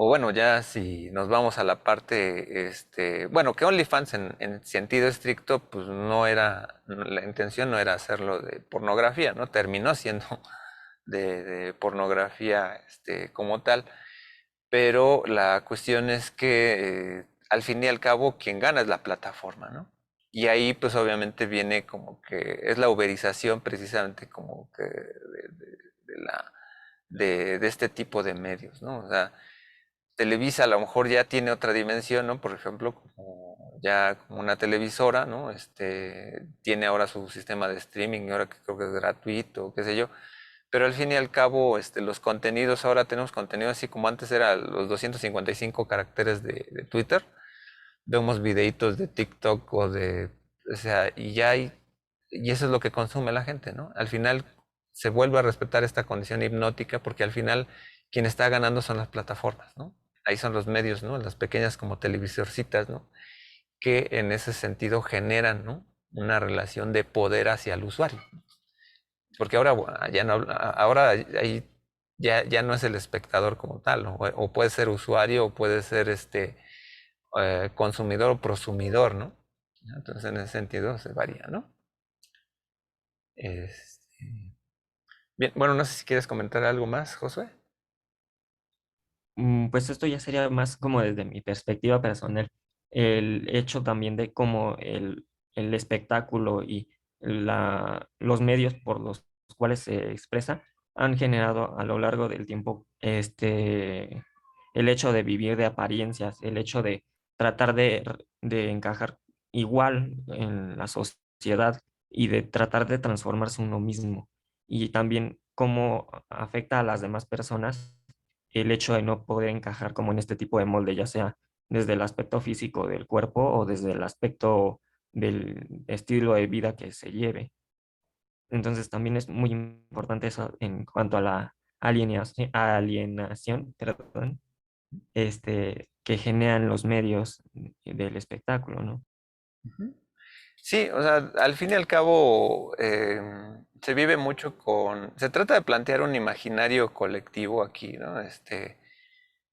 o bueno, ya si nos vamos a la parte, bueno, que OnlyFans en sentido estricto, pues no era, la intención no era hacerlo de pornografía, ¿no? Terminó siendo de pornografía, como tal, pero la cuestión es que al fin y al cabo quien gana es la plataforma, ¿no? Y ahí pues obviamente viene como que es la uberización precisamente como que de este tipo de medios, ¿no? O sea, Televisa a lo mejor ya tiene otra dimensión, ¿no? Por ejemplo, como ya como una televisora, ¿no? Tiene ahora su sistema de streaming, ahora que creo que es gratuito, qué sé yo. Pero al fin y al cabo, los contenidos, ahora tenemos contenido así como antes era los 255 caracteres de Twitter. Vemos videitos de TikTok o sea, y ya hay, y eso es lo que consume la gente, ¿no? Al final se vuelve a respetar esta condición hipnótica porque al final quien está ganando son las plataformas, ¿no? Ahí son los medios, ¿no? Las pequeñas como televisorcitas, ¿no? Que en ese sentido generan, ¿no? Una relación de poder hacia el usuario. Porque ahora ya no, ahora ahí ya no es el espectador como tal, o puede ser usuario, o puede ser consumidor o prosumidor, ¿no? Entonces en ese sentido se varía, ¿no? Este, Bien, bueno, no sé si quieres comentar algo más, Josué. Pues esto ya sería más como desde mi perspectiva personal, el hecho también de cómo el espectáculo y los medios por los cuales se expresa han generado a lo largo del tiempo el hecho de vivir de apariencias, el hecho de tratar de encajar igual en la sociedad y de tratar de transformarse uno mismo y también cómo afecta a las demás personas el hecho de no poder encajar como en este tipo de molde, ya sea desde el aspecto físico del cuerpo o desde el aspecto del estilo de vida que se lleve. Entonces también es muy importante eso en cuanto a la alienación, perdón, que generan los medios del espectáculo, ¿no? Sí, o sea, al fin y al cabo se vive mucho se trata de plantear un imaginario colectivo aquí, ¿no?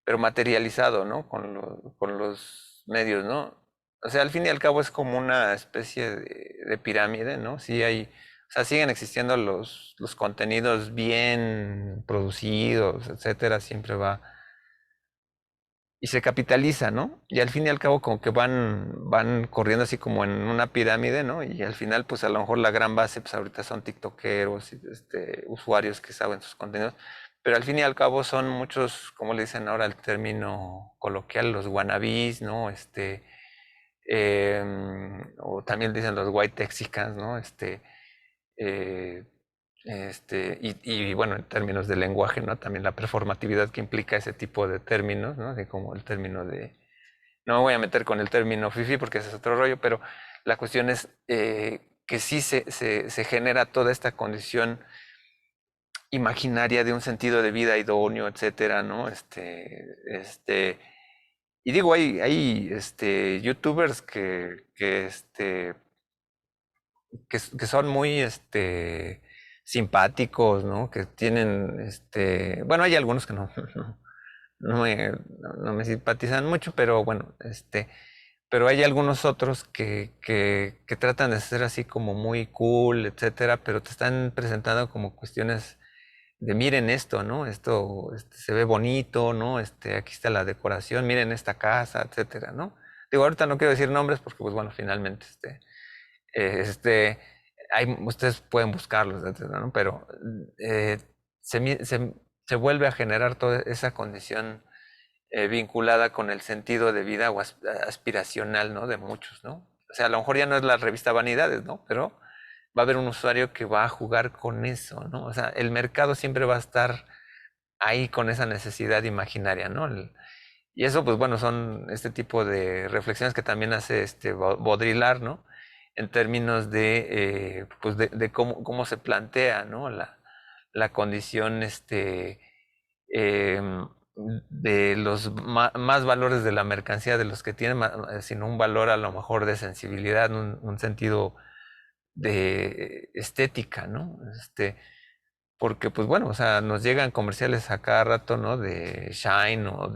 Pero materializado, ¿no? Con los medios, ¿no? O sea, al fin y al cabo es como una especie de pirámide, ¿no? Sí hay, o sea, siguen existiendo los contenidos bien producidos, etcétera, siempre va y se capitaliza, ¿no? Y al fin y al cabo como que van corriendo así como en una pirámide, ¿no? Y al final pues a lo mejor la gran base pues ahorita son tiktokeros, y, usuarios que saben sus contenidos, pero al fin y al cabo son muchos, como le dicen ahora el término coloquial, los wannabes, ¿no? O también dicen los white texicans, ¿no? Eh, y bueno, en términos de lenguaje, ¿no? También la performatividad que implica ese tipo de términos, ¿no? De como el término no me voy a meter con el término fifi porque ese es otro rollo, pero la cuestión es que sí se genera toda esta condición imaginaria de un sentido de vida idóneo, etcétera, ¿no? Y digo, hay youtubers que son muy simpáticos, ¿no? Que tienen, bueno, hay algunos que no me simpatizan mucho, pero bueno, pero hay algunos otros que tratan de ser así como muy cool, etcétera, pero te están presentando como cuestiones de miren esto, ¿no? Esto se ve bonito, ¿no? Aquí está la decoración, miren esta casa, etcétera, ¿no? Digo, ahorita no quiero decir nombres porque, pues bueno, finalmente, este, ustedes pueden buscarlos, etcétera, ¿no? Pero eh, se, mi- se- se vuelve a generar toda esa condición vinculada con el sentido de vida o aspiracional, ¿no? De muchos, ¿no? O sea, a lo mejor ya no es la revista Vanidades, ¿no? Pero va a haber un usuario que va a jugar con eso, ¿no? O sea, el mercado siempre va a estar ahí con esa necesidad imaginaria, ¿no? Y eso, pues bueno, son este tipo de reflexiones que también hace Baudrillard, ¿no? En términos pues de cómo se plantea, ¿no? La condición, em, de los más valores de la mercancía de los que tienen, sino un valor a lo mejor de sensibilidad, un sentido de estética, ¿no? porque pues bueno, o sea, nos llegan comerciales a cada rato, ¿no? De Shine o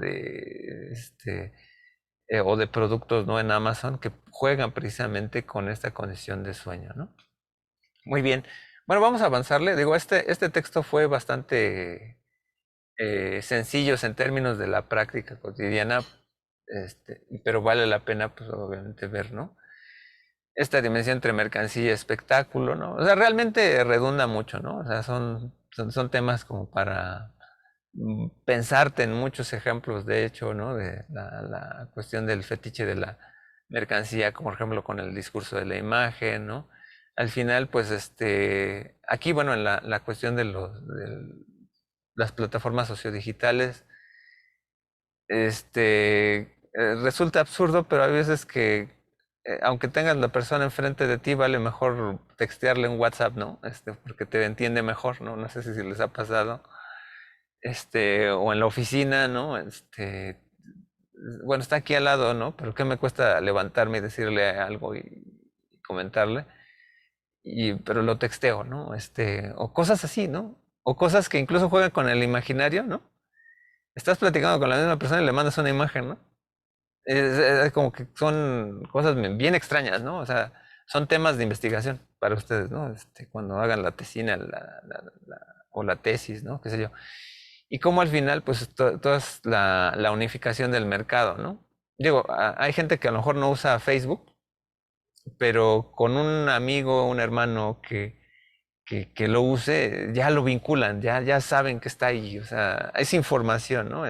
de productos, ¿no? En Amazon que juegan precisamente con esta condición de sueño, ¿no? Muy bien. Bueno, vamos a avanzarle. Digo, este texto fue bastante sencillos en términos de la práctica cotidiana, pero vale la pena, pues obviamente ver, ¿no? Esta dimensión entre mercancía y espectáculo, ¿no? O sea, realmente redunda mucho, ¿no? O sea, son temas como para pensarte en muchos ejemplos, de hecho, ¿no? De la cuestión del fetiche de la mercancía, como por ejemplo con el discurso de la imagen, ¿no? Al final, pues, aquí, bueno, en la cuestión de las plataformas sociodigitales, resulta absurdo, pero hay veces que, aunque tengas la persona enfrente de ti, vale mejor textearle un WhatsApp, ¿no? Porque te entiende mejor, ¿no? No sé si les ha pasado, o en la oficina, ¿no? Bueno, está aquí al lado, ¿no? Pero ¿qué me cuesta levantarme y decirle algo y comentarle? Pero lo texteo, ¿no? O cosas así, ¿no? O cosas que incluso juegan con el imaginario, ¿no? Estás platicando con la misma persona y le mandas una imagen, ¿no? Es como que son cosas bien extrañas, ¿no? O sea, son temas de investigación para ustedes, ¿no? Cuando hagan la tesina o la tesis, ¿no? Qué sé yo. Y como al final, pues, toda es la unificación del mercado, ¿no? Digo, hay gente que a lo mejor no usa Facebook, pero con un amigo, un hermano que lo use, ya lo vinculan, ya saben que está ahí, o sea, es información, ¿no?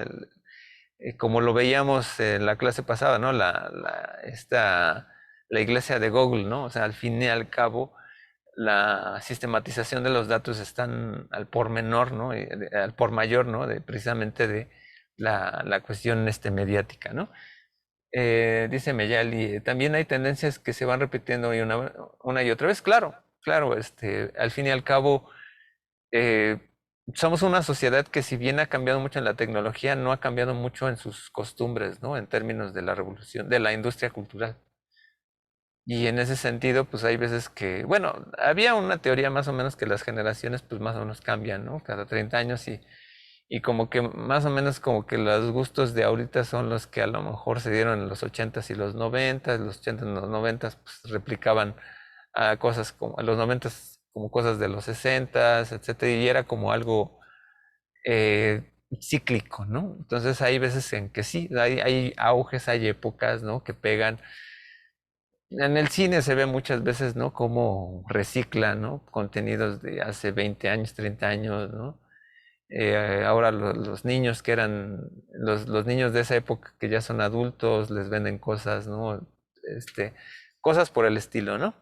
Como lo veíamos en la clase pasada, ¿no? La iglesia de Google, ¿no? O sea, al fin y al cabo, la sistematización de los datos están al por menor, ¿no? Al por mayor, ¿no? Precisamente de la cuestión mediática, ¿no? Dice Meyali, también hay tendencias que se van repitiendo una y otra vez. Claro, claro, al fin y al cabo, eh, somos una sociedad que si bien ha cambiado mucho en la tecnología, no ha cambiado mucho en sus costumbres, ¿no? En términos de la revolución, de la industria cultural. Y en ese sentido, pues hay veces que, bueno, había una teoría más o menos que las generaciones pues más o menos cambian, ¿no? Cada 30 años y como que más o menos como que los gustos de ahorita son los que a lo mejor se dieron en los 80s y los 90s, los 80s y los 90s pues replicaban a cosas como a los 90s como cosas de los 60s, etcétera, y era como algo cíclico, ¿no? Entonces hay veces en que sí, hay auges, hay épocas, ¿no? Que pegan. En el cine se ve muchas veces, ¿no? Cómo reciclan, ¿no? Contenidos de hace 20 años, 30 años, ¿no? Ahora los niños que eran, los niños de esa época que ya son adultos, les venden cosas, ¿no? Cosas por el estilo, ¿no?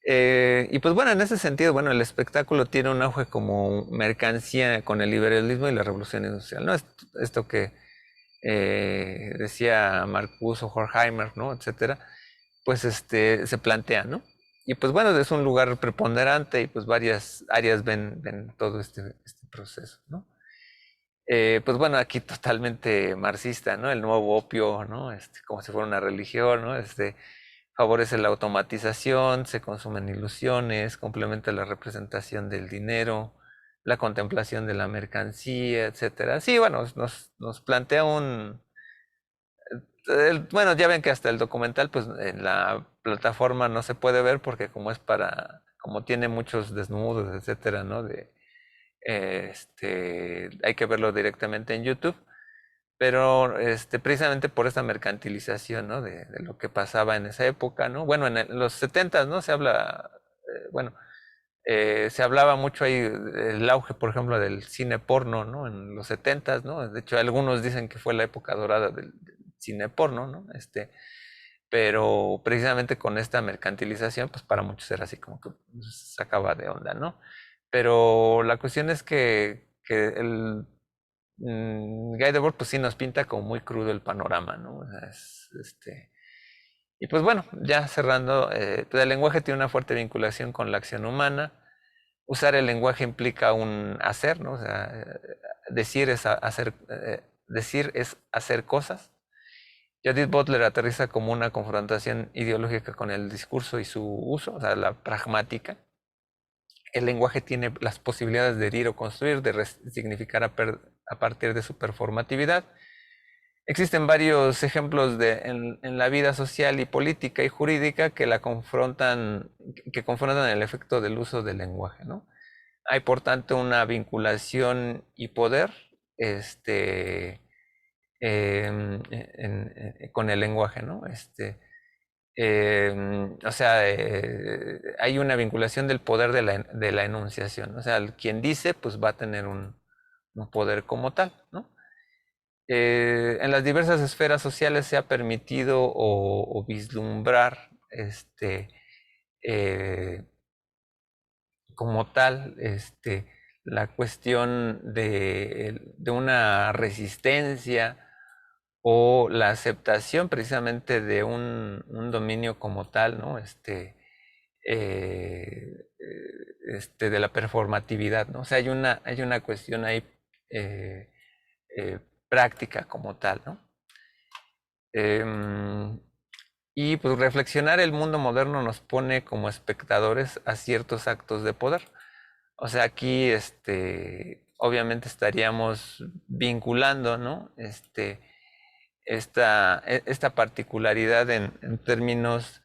Y pues bueno, en ese sentido, bueno, el espectáculo tiene un auge como mercancía con el liberalismo y la revolución industrial, ¿no? Esto que decía Marcuse o Horkheimer, ¿no? Etcétera, pues se plantea, ¿no? Y pues bueno, es un lugar preponderante y pues varias áreas ven todo este proceso, ¿no? Pues bueno, aquí totalmente marxista, ¿no? El nuevo opio, ¿no? Como si fuera una religión, ¿no? Favorece la automatización, se consumen ilusiones, complementa la representación del dinero, la contemplación de la mercancía, etcétera. Sí, bueno, nos plantea bueno, ya ven que hasta el documental, pues en la plataforma no se puede ver porque como tiene muchos desnudos, etcétera, ¿no? Hay que verlo directamente en YouTube, pero precisamente por esta mercantilización, ¿no? De lo que pasaba en esa época, ¿no? Bueno, los 70, ¿no? Se habla, bueno, se hablaba mucho ahí del auge, por ejemplo, del cine porno, ¿no? En los 70, ¿no? De hecho, algunos dicen que fue la época dorada del cine porno, ¿no? Pero precisamente con esta mercantilización, pues para muchos era así como que se sacaba de onda, ¿no? Pero la cuestión es que el Guy Debord pues sí nos pinta como muy crudo el panorama, ¿no? O sea, y pues bueno, ya cerrando, pues el lenguaje tiene una fuerte vinculación con la acción humana. Usar el lenguaje implica un hacer, ¿no? O sea, decir es hacer cosas. Judith Butler aterriza como una confrontación ideológica con el discurso y su uso, o sea, la pragmática. el lenguaje tiene las posibilidades de herir o construir, de significar a partir de su performatividad. Existen varios ejemplos en la vida social y política y jurídica que confrontan el efecto del uso del lenguaje, ¿no? Hay, por tanto, una vinculación y poder con el lenguaje, ¿no? O sea, hay una vinculación del poder de la enunciación. O sea, quien dice, pues va a tener un poder como tal, ¿no? En las diversas esferas sociales se ha permitido o vislumbrar como tal la cuestión de una resistencia o la aceptación precisamente de un dominio como tal, ¿no? De la performatividad, ¿no? O sea, hay una cuestión ahí práctica como tal, ¿no? Y pues reflexionar el mundo moderno nos pone como espectadores a ciertos actos de poder. O sea, aquí obviamente estaríamos vinculando, ¿no? Esta particularidad en términos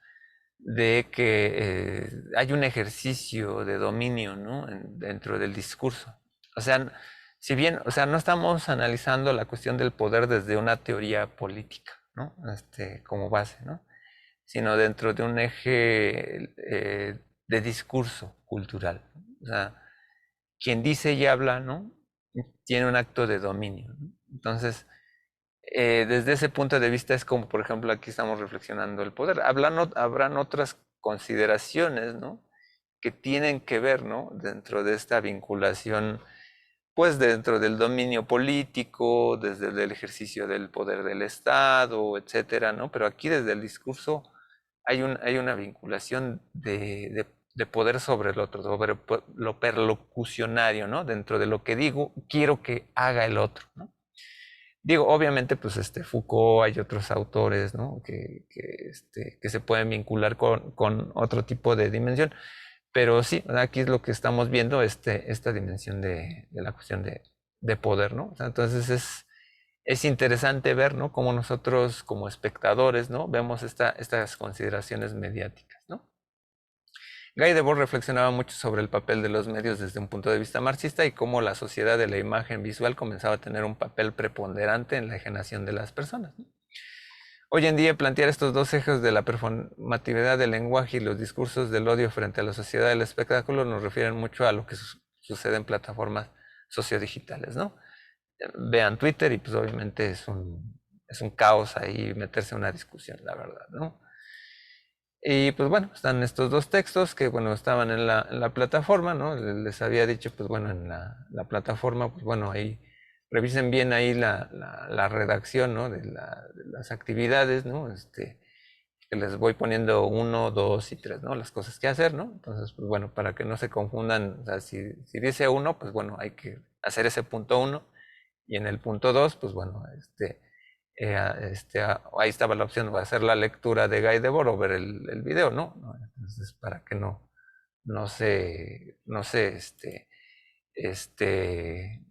de que hay un ejercicio de dominio, ¿no? Dentro del discurso. O sea, si bien, o sea, no estamos analizando la cuestión del poder desde una teoría política, ¿no? Como base, ¿no? Sino dentro de un eje de discurso cultural. O sea, quien dice y habla, ¿no? Tiene un acto de dominio, ¿no? Entonces, desde ese punto de vista es como, por ejemplo, aquí estamos reflexionando el poder. Habrán otras consideraciones, ¿no? Que tienen que ver, ¿no? Dentro de esta vinculación, pues dentro del dominio político, desde el ejercicio del poder del Estado, etcétera, ¿no? Pero aquí desde el discurso hay una vinculación de poder sobre el otro, sobre lo perlocucionario, ¿no? Dentro de lo que digo, quiero que haga el otro, ¿no? Digo, obviamente, pues Foucault, hay otros autores, ¿no? Que se pueden vincular con otro tipo de dimensión, pero sí, aquí es lo que estamos viendo, esta dimensión de la cuestión de poder, ¿no? O sea, entonces es interesante ver, ¿no? Cómo nosotros como espectadores, ¿no? Vemos estas consideraciones mediáticas, ¿no? Guy Debord reflexionaba mucho sobre el papel de los medios desde un punto de vista marxista y cómo la sociedad de la imagen visual comenzaba a tener un papel preponderante en la enajenación de las personas, ¿no? Hoy en día, plantear estos dos ejes de la performatividad del lenguaje y los discursos del odio frente a la sociedad del espectáculo nos refieren mucho a lo que sucede en plataformas sociodigitales, ¿no? Vean Twitter y pues obviamente es un caos ahí meterse en una discusión, la verdad, ¿no? Y pues bueno, están estos dos textos que bueno, estaban en la plataforma, ¿no? Les había dicho, pues bueno, en la plataforma, pues bueno, ahí revisen bien ahí la redacción, ¿no? De las actividades, ¿no? Que les voy poniendo 1, 2 y 3, ¿no? Las cosas que hacer, ¿no? Entonces, pues bueno, para que no se confundan, o sea, si dice 1, pues bueno, hay que hacer ese punto 1 y en el punto 2, pues bueno, ahí estaba la opción de hacer la lectura de Guy Debord o ver el video, ¿no? Entonces, para que no se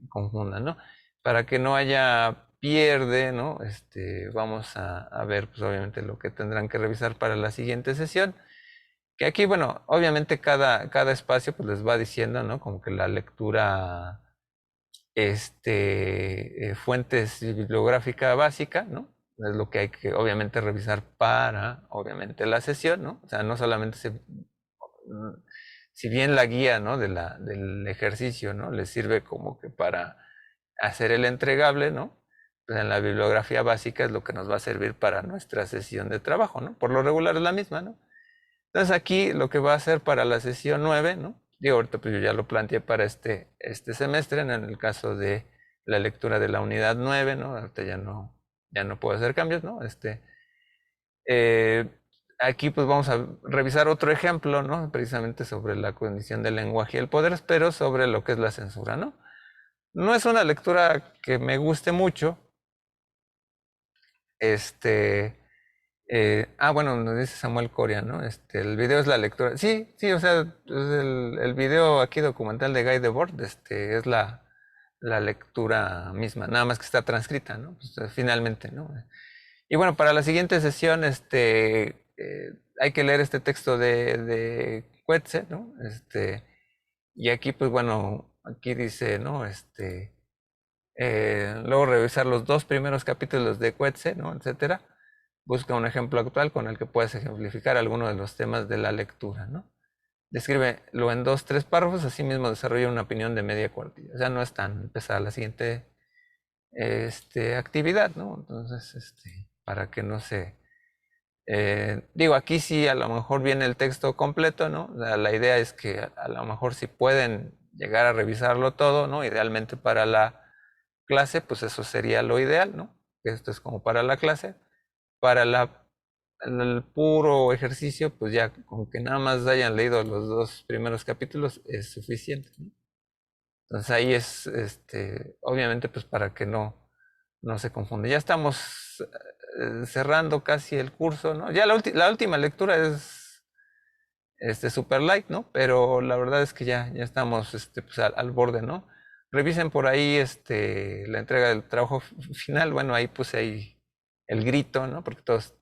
confundan, ¿no? Para que no haya pierde, ¿no? Vamos a ver, pues obviamente lo que tendrán que revisar para la siguiente sesión. Que aquí, bueno, obviamente cada espacio pues les va diciendo, ¿no? Como que la lectura fuentes bibliográfica básica, ¿no? Es lo que hay que obviamente revisar para, obviamente, la sesión, ¿no? O sea, no solamente si bien la guía, ¿no? Del ejercicio, ¿no? Les sirve como que para hacer el entregable, ¿no? Pues en la bibliografía básica es lo que nos va a servir para nuestra sesión de trabajo, ¿no? Por lo regular es la misma, ¿no? Entonces aquí lo que va a hacer para la sesión 9, ¿no? Digo, ahorita pues yo ya lo planteé para este semestre, en el caso de la lectura de la unidad 9, ¿no? Ahorita ya no puedo hacer cambios, ¿no? Aquí pues vamos a revisar otro ejemplo, ¿no? Precisamente sobre la condición del lenguaje y el poder, pero sobre lo que es la censura, ¿no? No es una lectura que me guste mucho, Bueno, nos dice Samuel Coria, ¿no? El video es la lectura. Sí, sí, o sea, el video aquí documental de Guy Debord, es la lectura misma, nada más que está transcrita, ¿no? Pues, finalmente, ¿no? Y bueno, para la siguiente sesión, hay que leer este texto de Coetzee, ¿no? Y aquí, pues bueno, aquí dice, ¿no? Luego revisar los 2 primeros capítulos de Coetzee, ¿no? Etcétera. Busca un ejemplo actual con el que puedas ejemplificar alguno de los temas de la lectura, ¿no? Descríbelo en 2, 3 párrafos, asimismo desarrolla una opinión de media cuartilla. O sea, no es tan pesada la siguiente actividad, ¿no? Entonces, para que no se... digo, aquí sí a lo mejor viene el texto completo, ¿no? La idea es que a lo mejor si pueden llegar a revisarlo todo, ¿no? Idealmente para la clase, pues eso sería lo ideal, ¿no? Esto es como para la clase. Para el puro ejercicio, pues ya con que nada más hayan leído los 2 primeros capítulos es suficiente, ¿no? Entonces ahí es, obviamente, pues para que no se confunde. Ya estamos cerrando casi el curso, ¿no? Ya la última lectura es super light, ¿no? Pero la verdad es que ya estamos pues al borde, ¿no? Revisen por ahí la entrega del trabajo final. Bueno, ahí puse ahí el grito, ¿no? Porque todos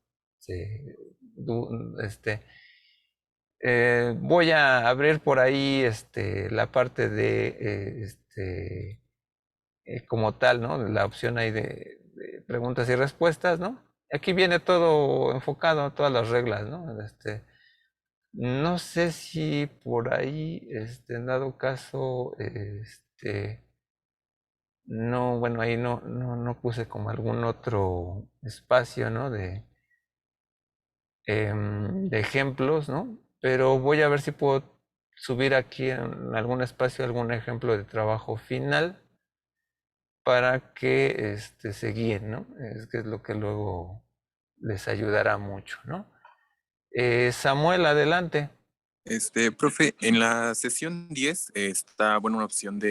voy a abrir por ahí la parte de como tal, ¿no? La opción ahí de preguntas y respuestas, ¿no? Aquí viene todo enfocado, todas las reglas, ¿no? No sé si por ahí, en dado caso, no, bueno, ahí no puse como algún otro espacio, ¿no? De ejemplos, ¿no? Pero voy a ver si puedo subir aquí en algún espacio algún ejemplo de trabajo final para que se guíen, ¿no? Es que es lo que luego les ayudará mucho, ¿no? Samuel, adelante. Profe, en la sesión 10 está, bueno, una opción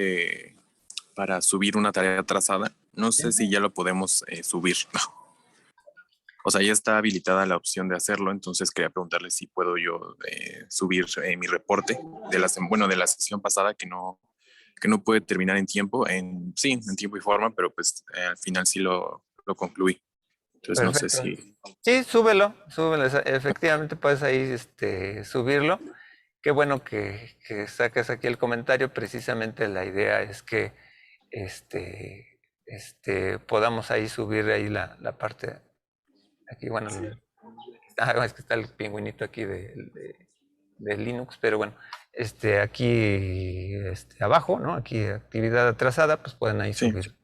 para subir una tarea trazada. No sé si ya lo podemos subir. O sea, ya está habilitada la opción de hacerlo, entonces quería preguntarle si puedo yo subir mi reporte de de la sesión pasada que no puede terminar en tiempo, sí, en tiempo y forma, pero pues al final sí lo concluí. Entonces no sé Perfecto. si... Sí, súbelo. Efectivamente puedes ahí subirlo. Qué bueno que saques aquí el comentario. Precisamente la idea es que podamos ahí subir ahí la parte. Aquí, bueno, es que está el pingüinito aquí de Linux, pero bueno, aquí abajo, ¿no? Aquí actividad atrasada, pues pueden ahí Sí. subir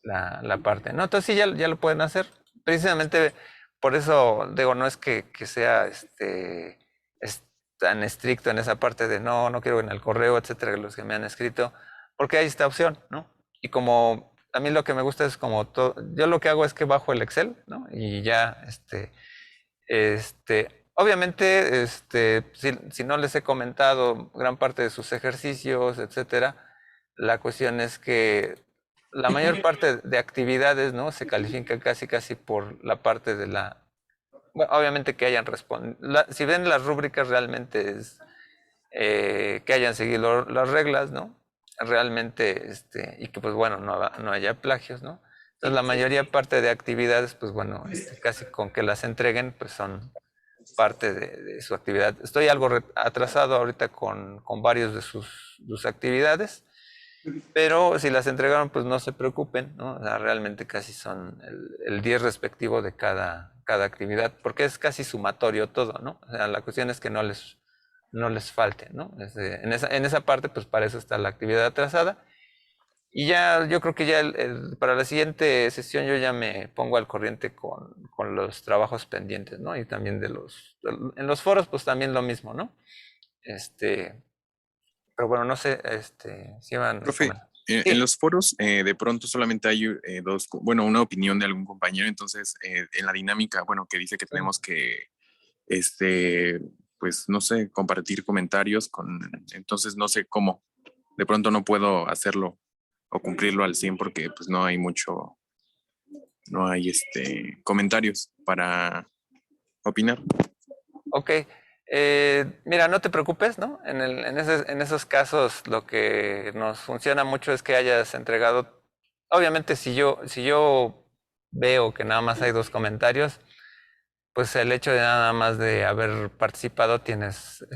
la parte, ¿no? Entonces sí, ya lo pueden hacer. Precisamente por eso, digo, no es que sea es tan estricto en esa parte de no quiero en el correo, etcétera, los que me han escrito, porque hay esta opción, ¿no? Y como a mí lo que me gusta es como todo, yo lo que hago es que bajo el Excel, ¿no? Y ya, obviamente, si no les he comentado gran parte de sus ejercicios, etcétera, la cuestión es que la mayor parte de actividades, ¿no? Se califican casi por la parte de bueno, obviamente que hayan respondido. Si ven las rúbricas, realmente es que hayan seguido las reglas, ¿no? Realmente, y que pues bueno, no haya plagios, ¿no? Entonces la mayoría parte de actividades, pues bueno, casi con que las entreguen, pues son parte de su actividad. Estoy algo atrasado ahorita con varios de sus actividades, pero si las entregaron, pues no se preocupen, ¿no? O sea, realmente casi son el 10 respectivo de cada actividad, porque es casi sumatorio todo, ¿no? O sea, la cuestión es que no les falte, ¿no? En esa parte, pues para eso está la actividad atrasada. Y ya, yo creo que ya para la siguiente sesión yo ya me pongo al corriente con los trabajos pendientes, ¿no? Y también en los foros, pues también lo mismo, ¿no? Pero bueno, no sé, si van a Profe, comentar. en los foros de pronto solamente hay una opinión de algún compañero, entonces en la dinámica, bueno, que dice que tenemos que, pues no sé, compartir comentarios entonces no sé cómo, de pronto no puedo hacerlo o cumplirlo al 100 porque pues no hay mucho, no hay comentarios para opinar. Ok. Mira, no te preocupes, ¿no? En esos casos lo que nos funciona mucho es que hayas entregado. Obviamente, si yo veo que nada más hay 2 comentarios, pues el hecho de nada más de haber participado tienes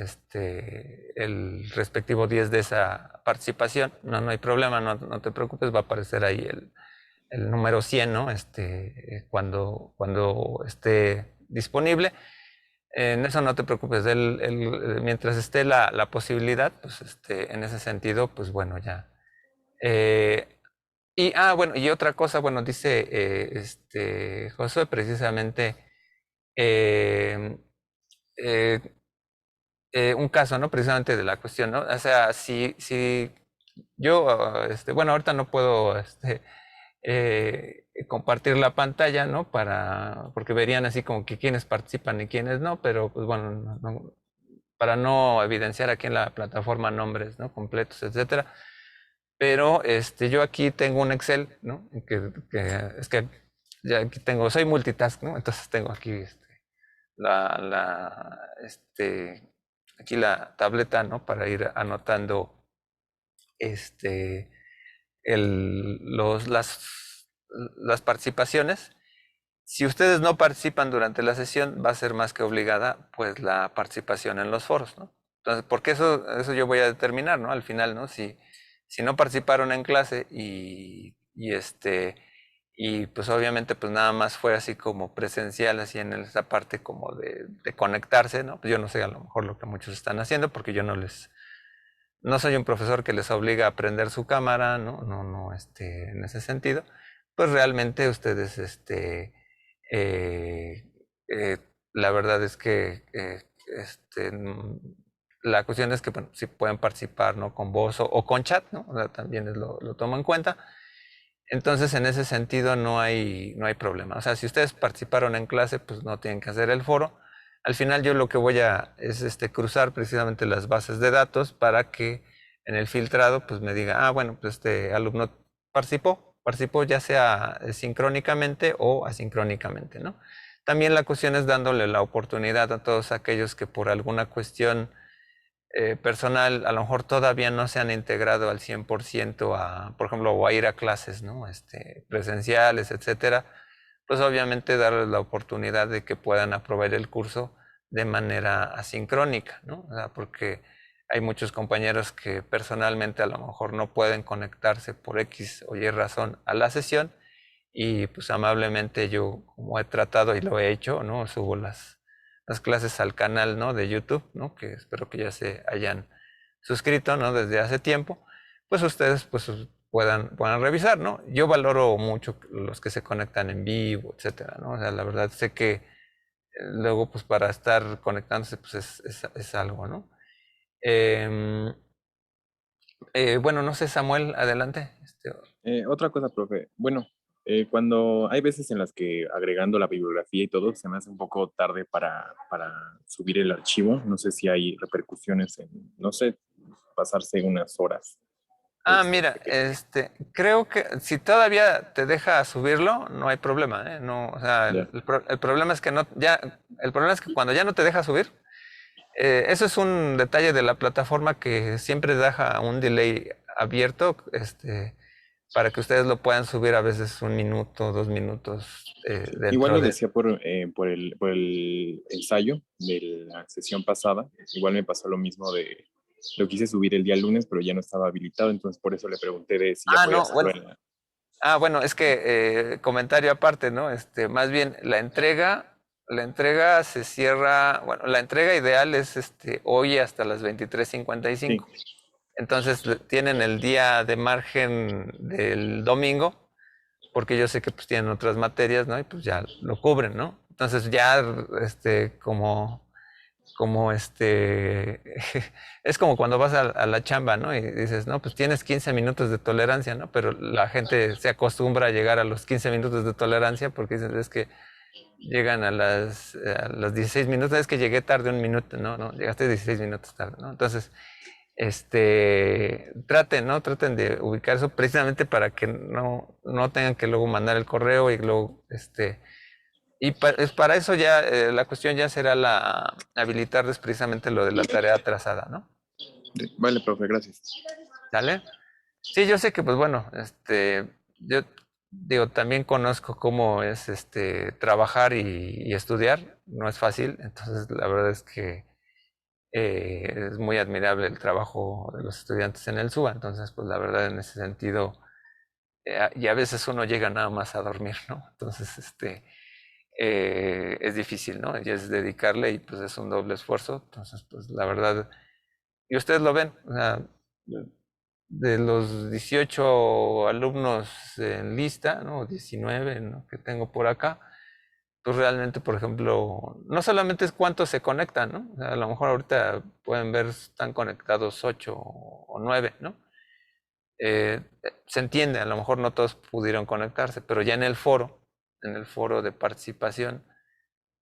el respectivo 10 de esa participación. No hay problema, no te preocupes, va a aparecer ahí el número 100, ¿no? Cuando esté disponible. En eso no te preocupes, mientras esté la posibilidad, pues en ese sentido, pues bueno, ya. Bueno, y otra cosa, bueno, dice Josué precisamente eh, eh, un caso, ¿no? Precisamente de la cuestión, ¿no? O sea, si yo, bueno, ahorita no puedo compartir la pantalla, ¿no? Porque verían así como que quiénes participan y quiénes no, pero pues bueno, para no evidenciar aquí en la plataforma nombres, ¿no? Completos, etcétera. Pero yo aquí tengo un Excel, ¿no? Es que ya aquí soy multitask, ¿no? Entonces tengo aquí aquí la tableta, ¿no? Para ir anotando las participaciones. Si ustedes no participan durante la sesión, va a ser más que obligada pues la participación en los foros, ¿no? Entonces, porque eso yo voy a determinar, ¿no? Al final, ¿no? Si no participaron en clase y pues obviamente pues nada más fue así como presencial, así en esa parte como de conectarse, ¿no? Pues yo no sé a lo mejor lo que muchos están haciendo porque yo no soy un profesor que les obliga a prender su cámara, no, en ese sentido, pues realmente ustedes, eh, eh, la verdad es que, la cuestión es que, bueno, si pueden participar, ¿no? Con voz o con chat, ¿no? O sea, también lo tomo en cuenta. Entonces, en ese sentido, no hay problema. O sea, si ustedes participaron en clase, pues no tienen que hacer el foro. Al final yo lo que voy a es cruzar precisamente las bases de datos para que en el filtrado pues me diga, bueno, pues este alumno participó ya sea sincrónicamente o asincrónicamente, ¿no? También la cuestión es dándole la oportunidad a todos aquellos que por alguna cuestión personal a lo mejor todavía no se han integrado al 100% por ejemplo, o a ir a clases, ¿no? Presenciales, etcétera, pues obviamente darles la oportunidad de que puedan aprobar el curso de manera asincrónica, ¿no? O sea, porque hay muchos compañeros que personalmente a lo mejor no pueden conectarse por X o Y razón a la sesión y pues amablemente yo, como he tratado y lo he hecho, ¿no? Subo las clases al canal, ¿no? De YouTube, ¿no? Que espero que ya se hayan suscrito, ¿no? Desde hace tiempo, pues ustedes pues puedan revisar, ¿no? Yo valoro mucho los que se conectan en vivo, etcétera, ¿no? O sea, la verdad sé que luego pues para estar conectándose pues es algo, ¿no? Bueno, no sé, Samuel, adelante. Otra cosa, profe. Bueno, cuando hay veces en las que agregando la bibliografía y todo, se me hace un poco tarde para subir el archivo. No sé si hay repercusiones en, no sé, pasarse unas horas. Mira, creo que si todavía te deja subirlo, no hay problema, ¿eh? No, o sea, Ya. el problema es que el problema es que cuando ya no te deja subir, eso es un detalle de la plataforma que siempre deja un delay abierto, para que ustedes lo puedan subir a veces 1 minuto, 2 minutos Igual dentro lo de. decía por el ensayo de la sesión pasada. Igual me pasó lo mismo de lo quise subir el día lunes, pero ya no estaba habilitado, entonces por eso le pregunté de si ya podía No, hacerlo bueno. Bueno, es que comentario aparte, ¿no? Más bien la entrega se cierra, bueno, la entrega ideal es hoy hasta las 23:55. Sí. Entonces tienen el día de margen del domingo, porque yo sé que pues tienen otras materias, ¿no? Y pues ya lo cubren, ¿no? Entonces ya como es como cuando vas a la chamba, ¿no? Y dices, no, pues tienes 15 minutos de tolerancia, ¿no? Pero la gente se acostumbra a llegar a los 15 minutos de tolerancia porque dicen, es que llegan a los 16 minutos, es que llegué tarde 1 minuto, no, llegaste 16 minutos tarde, ¿no? Entonces, traten, ¿no? Traten de ubicar eso precisamente para que no tengan que luego mandar el correo y luego, para eso ya la cuestión ya será habilitarles precisamente lo de la tarea atrasada, ¿no? Vale, profe, gracias. ¿Sale? Sí, yo sé que, pues bueno, yo digo, también conozco cómo es trabajar y estudiar, no es fácil, entonces la verdad es que es muy admirable el trabajo de los estudiantes en el SUA, entonces pues la verdad en ese sentido, y a veces uno llega nada más a dormir, ¿no? Entonces, es difícil, ¿no? Y es dedicarle y pues es un doble esfuerzo, entonces pues la verdad, y ustedes lo ven, o sea, de los 18 alumnos en lista, ¿no? 19, ¿no? que tengo por acá, pues realmente, por ejemplo, no solamente es cuántos se conectan, ¿no? O sea, a lo mejor ahorita pueden ver, están conectados 8 o 9, ¿no? Se entiende, a lo mejor no todos pudieron conectarse, pero ya en el foro de participación,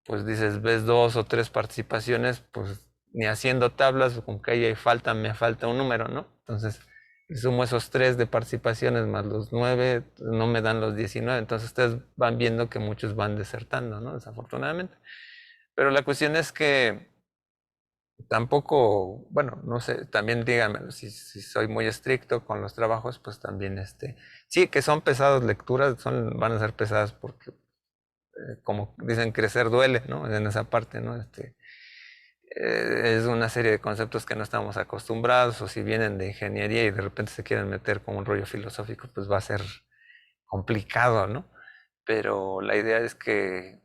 pues dices, ves 2 o 3 participaciones, pues ni haciendo tablas, con que ahí me falta un número, ¿no? Entonces, sumo esos 3 de participaciones más los 9, no me dan los 19, entonces ustedes van viendo que muchos van desertando, ¿no? Desafortunadamente. Pero la cuestión es que tampoco, bueno, no sé, también díganmelo, si soy muy estricto con los trabajos, pues también sí, que son pesadas lecturas, van a ser pesadas porque, como dicen, crecer duele, ¿no? En esa parte, ¿no? Es una serie de conceptos que no estamos acostumbrados, o si vienen de ingeniería y de repente se quieren meter con un rollo filosófico, pues va a ser complicado, ¿no? Pero la idea es que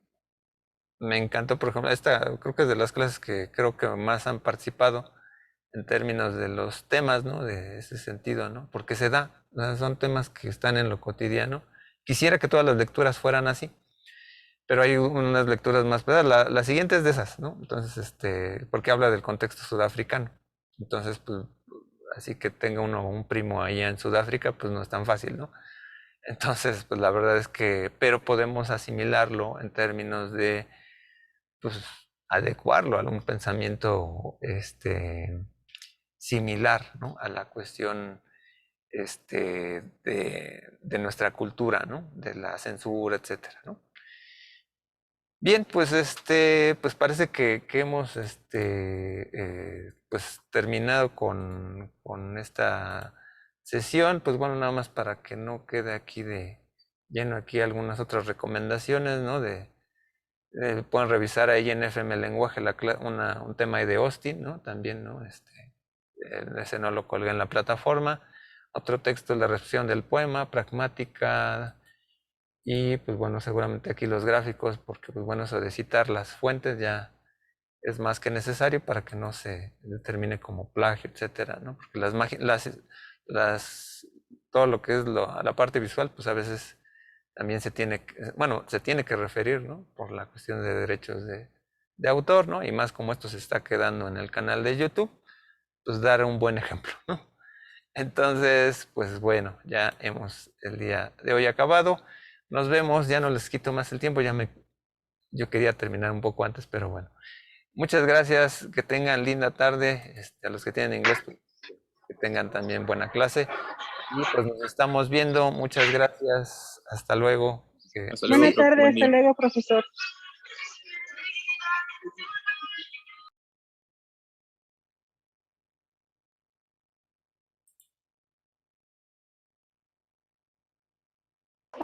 me encantó, por ejemplo, esta creo que es de las clases que creo que más han participado en términos de los temas, ¿no? De ese sentido, ¿no? Porque se da, o sea, son temas que están en lo cotidiano. Quisiera que todas las lecturas fueran así, pero hay unas lecturas más pesadas. La siguiente es de esas, ¿no? Entonces, porque habla del contexto sudafricano. Entonces, pues, así que tenga uno un primo allá en Sudáfrica, pues no es tan fácil, ¿no? Entonces, pues la verdad es que, pero podemos asimilarlo en términos de, pues, adecuarlo a un pensamiento, similar, ¿no? A la cuestión, de nuestra cultura, ¿no? De la censura, etcétera, ¿no? Bien, pues pues parece que hemos pues terminado con esta sesión. Pues bueno, nada más para que no quede aquí de lleno aquí algunas otras recomendaciones, ¿no? Pueden revisar ahí en FM Lenguaje un tema ahí de Austin, ¿no? También, ¿no? Ese no lo colgué en la plataforma. Otro texto es la recepción del poema, pragmática. Y pues bueno, seguramente aquí los gráficos, porque pues bueno, eso de citar las fuentes ya es más que necesario para que no se determine como plagio, etcétera, ¿no? Porque las, todo lo que es la parte visual, pues a veces también se tiene que referir, ¿no? Por la cuestión de derechos de autor, ¿no? Y más como esto se está quedando en el canal de YouTube, pues dar un buen ejemplo, ¿no? Entonces, pues bueno, ya hemos el día de hoy acabado. Nos vemos, ya no les quito más el tiempo, yo quería terminar un poco antes, pero bueno. Muchas gracias, que tengan linda tarde, a los que tienen inglés, pues, que tengan también buena clase. Y pues nos estamos viendo, muchas gracias, hasta luego. Hasta luego, Buenas profe. tardes, Buen hasta día. luego, profesor.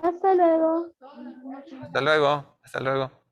Hasta luego. Hasta luego, hasta luego.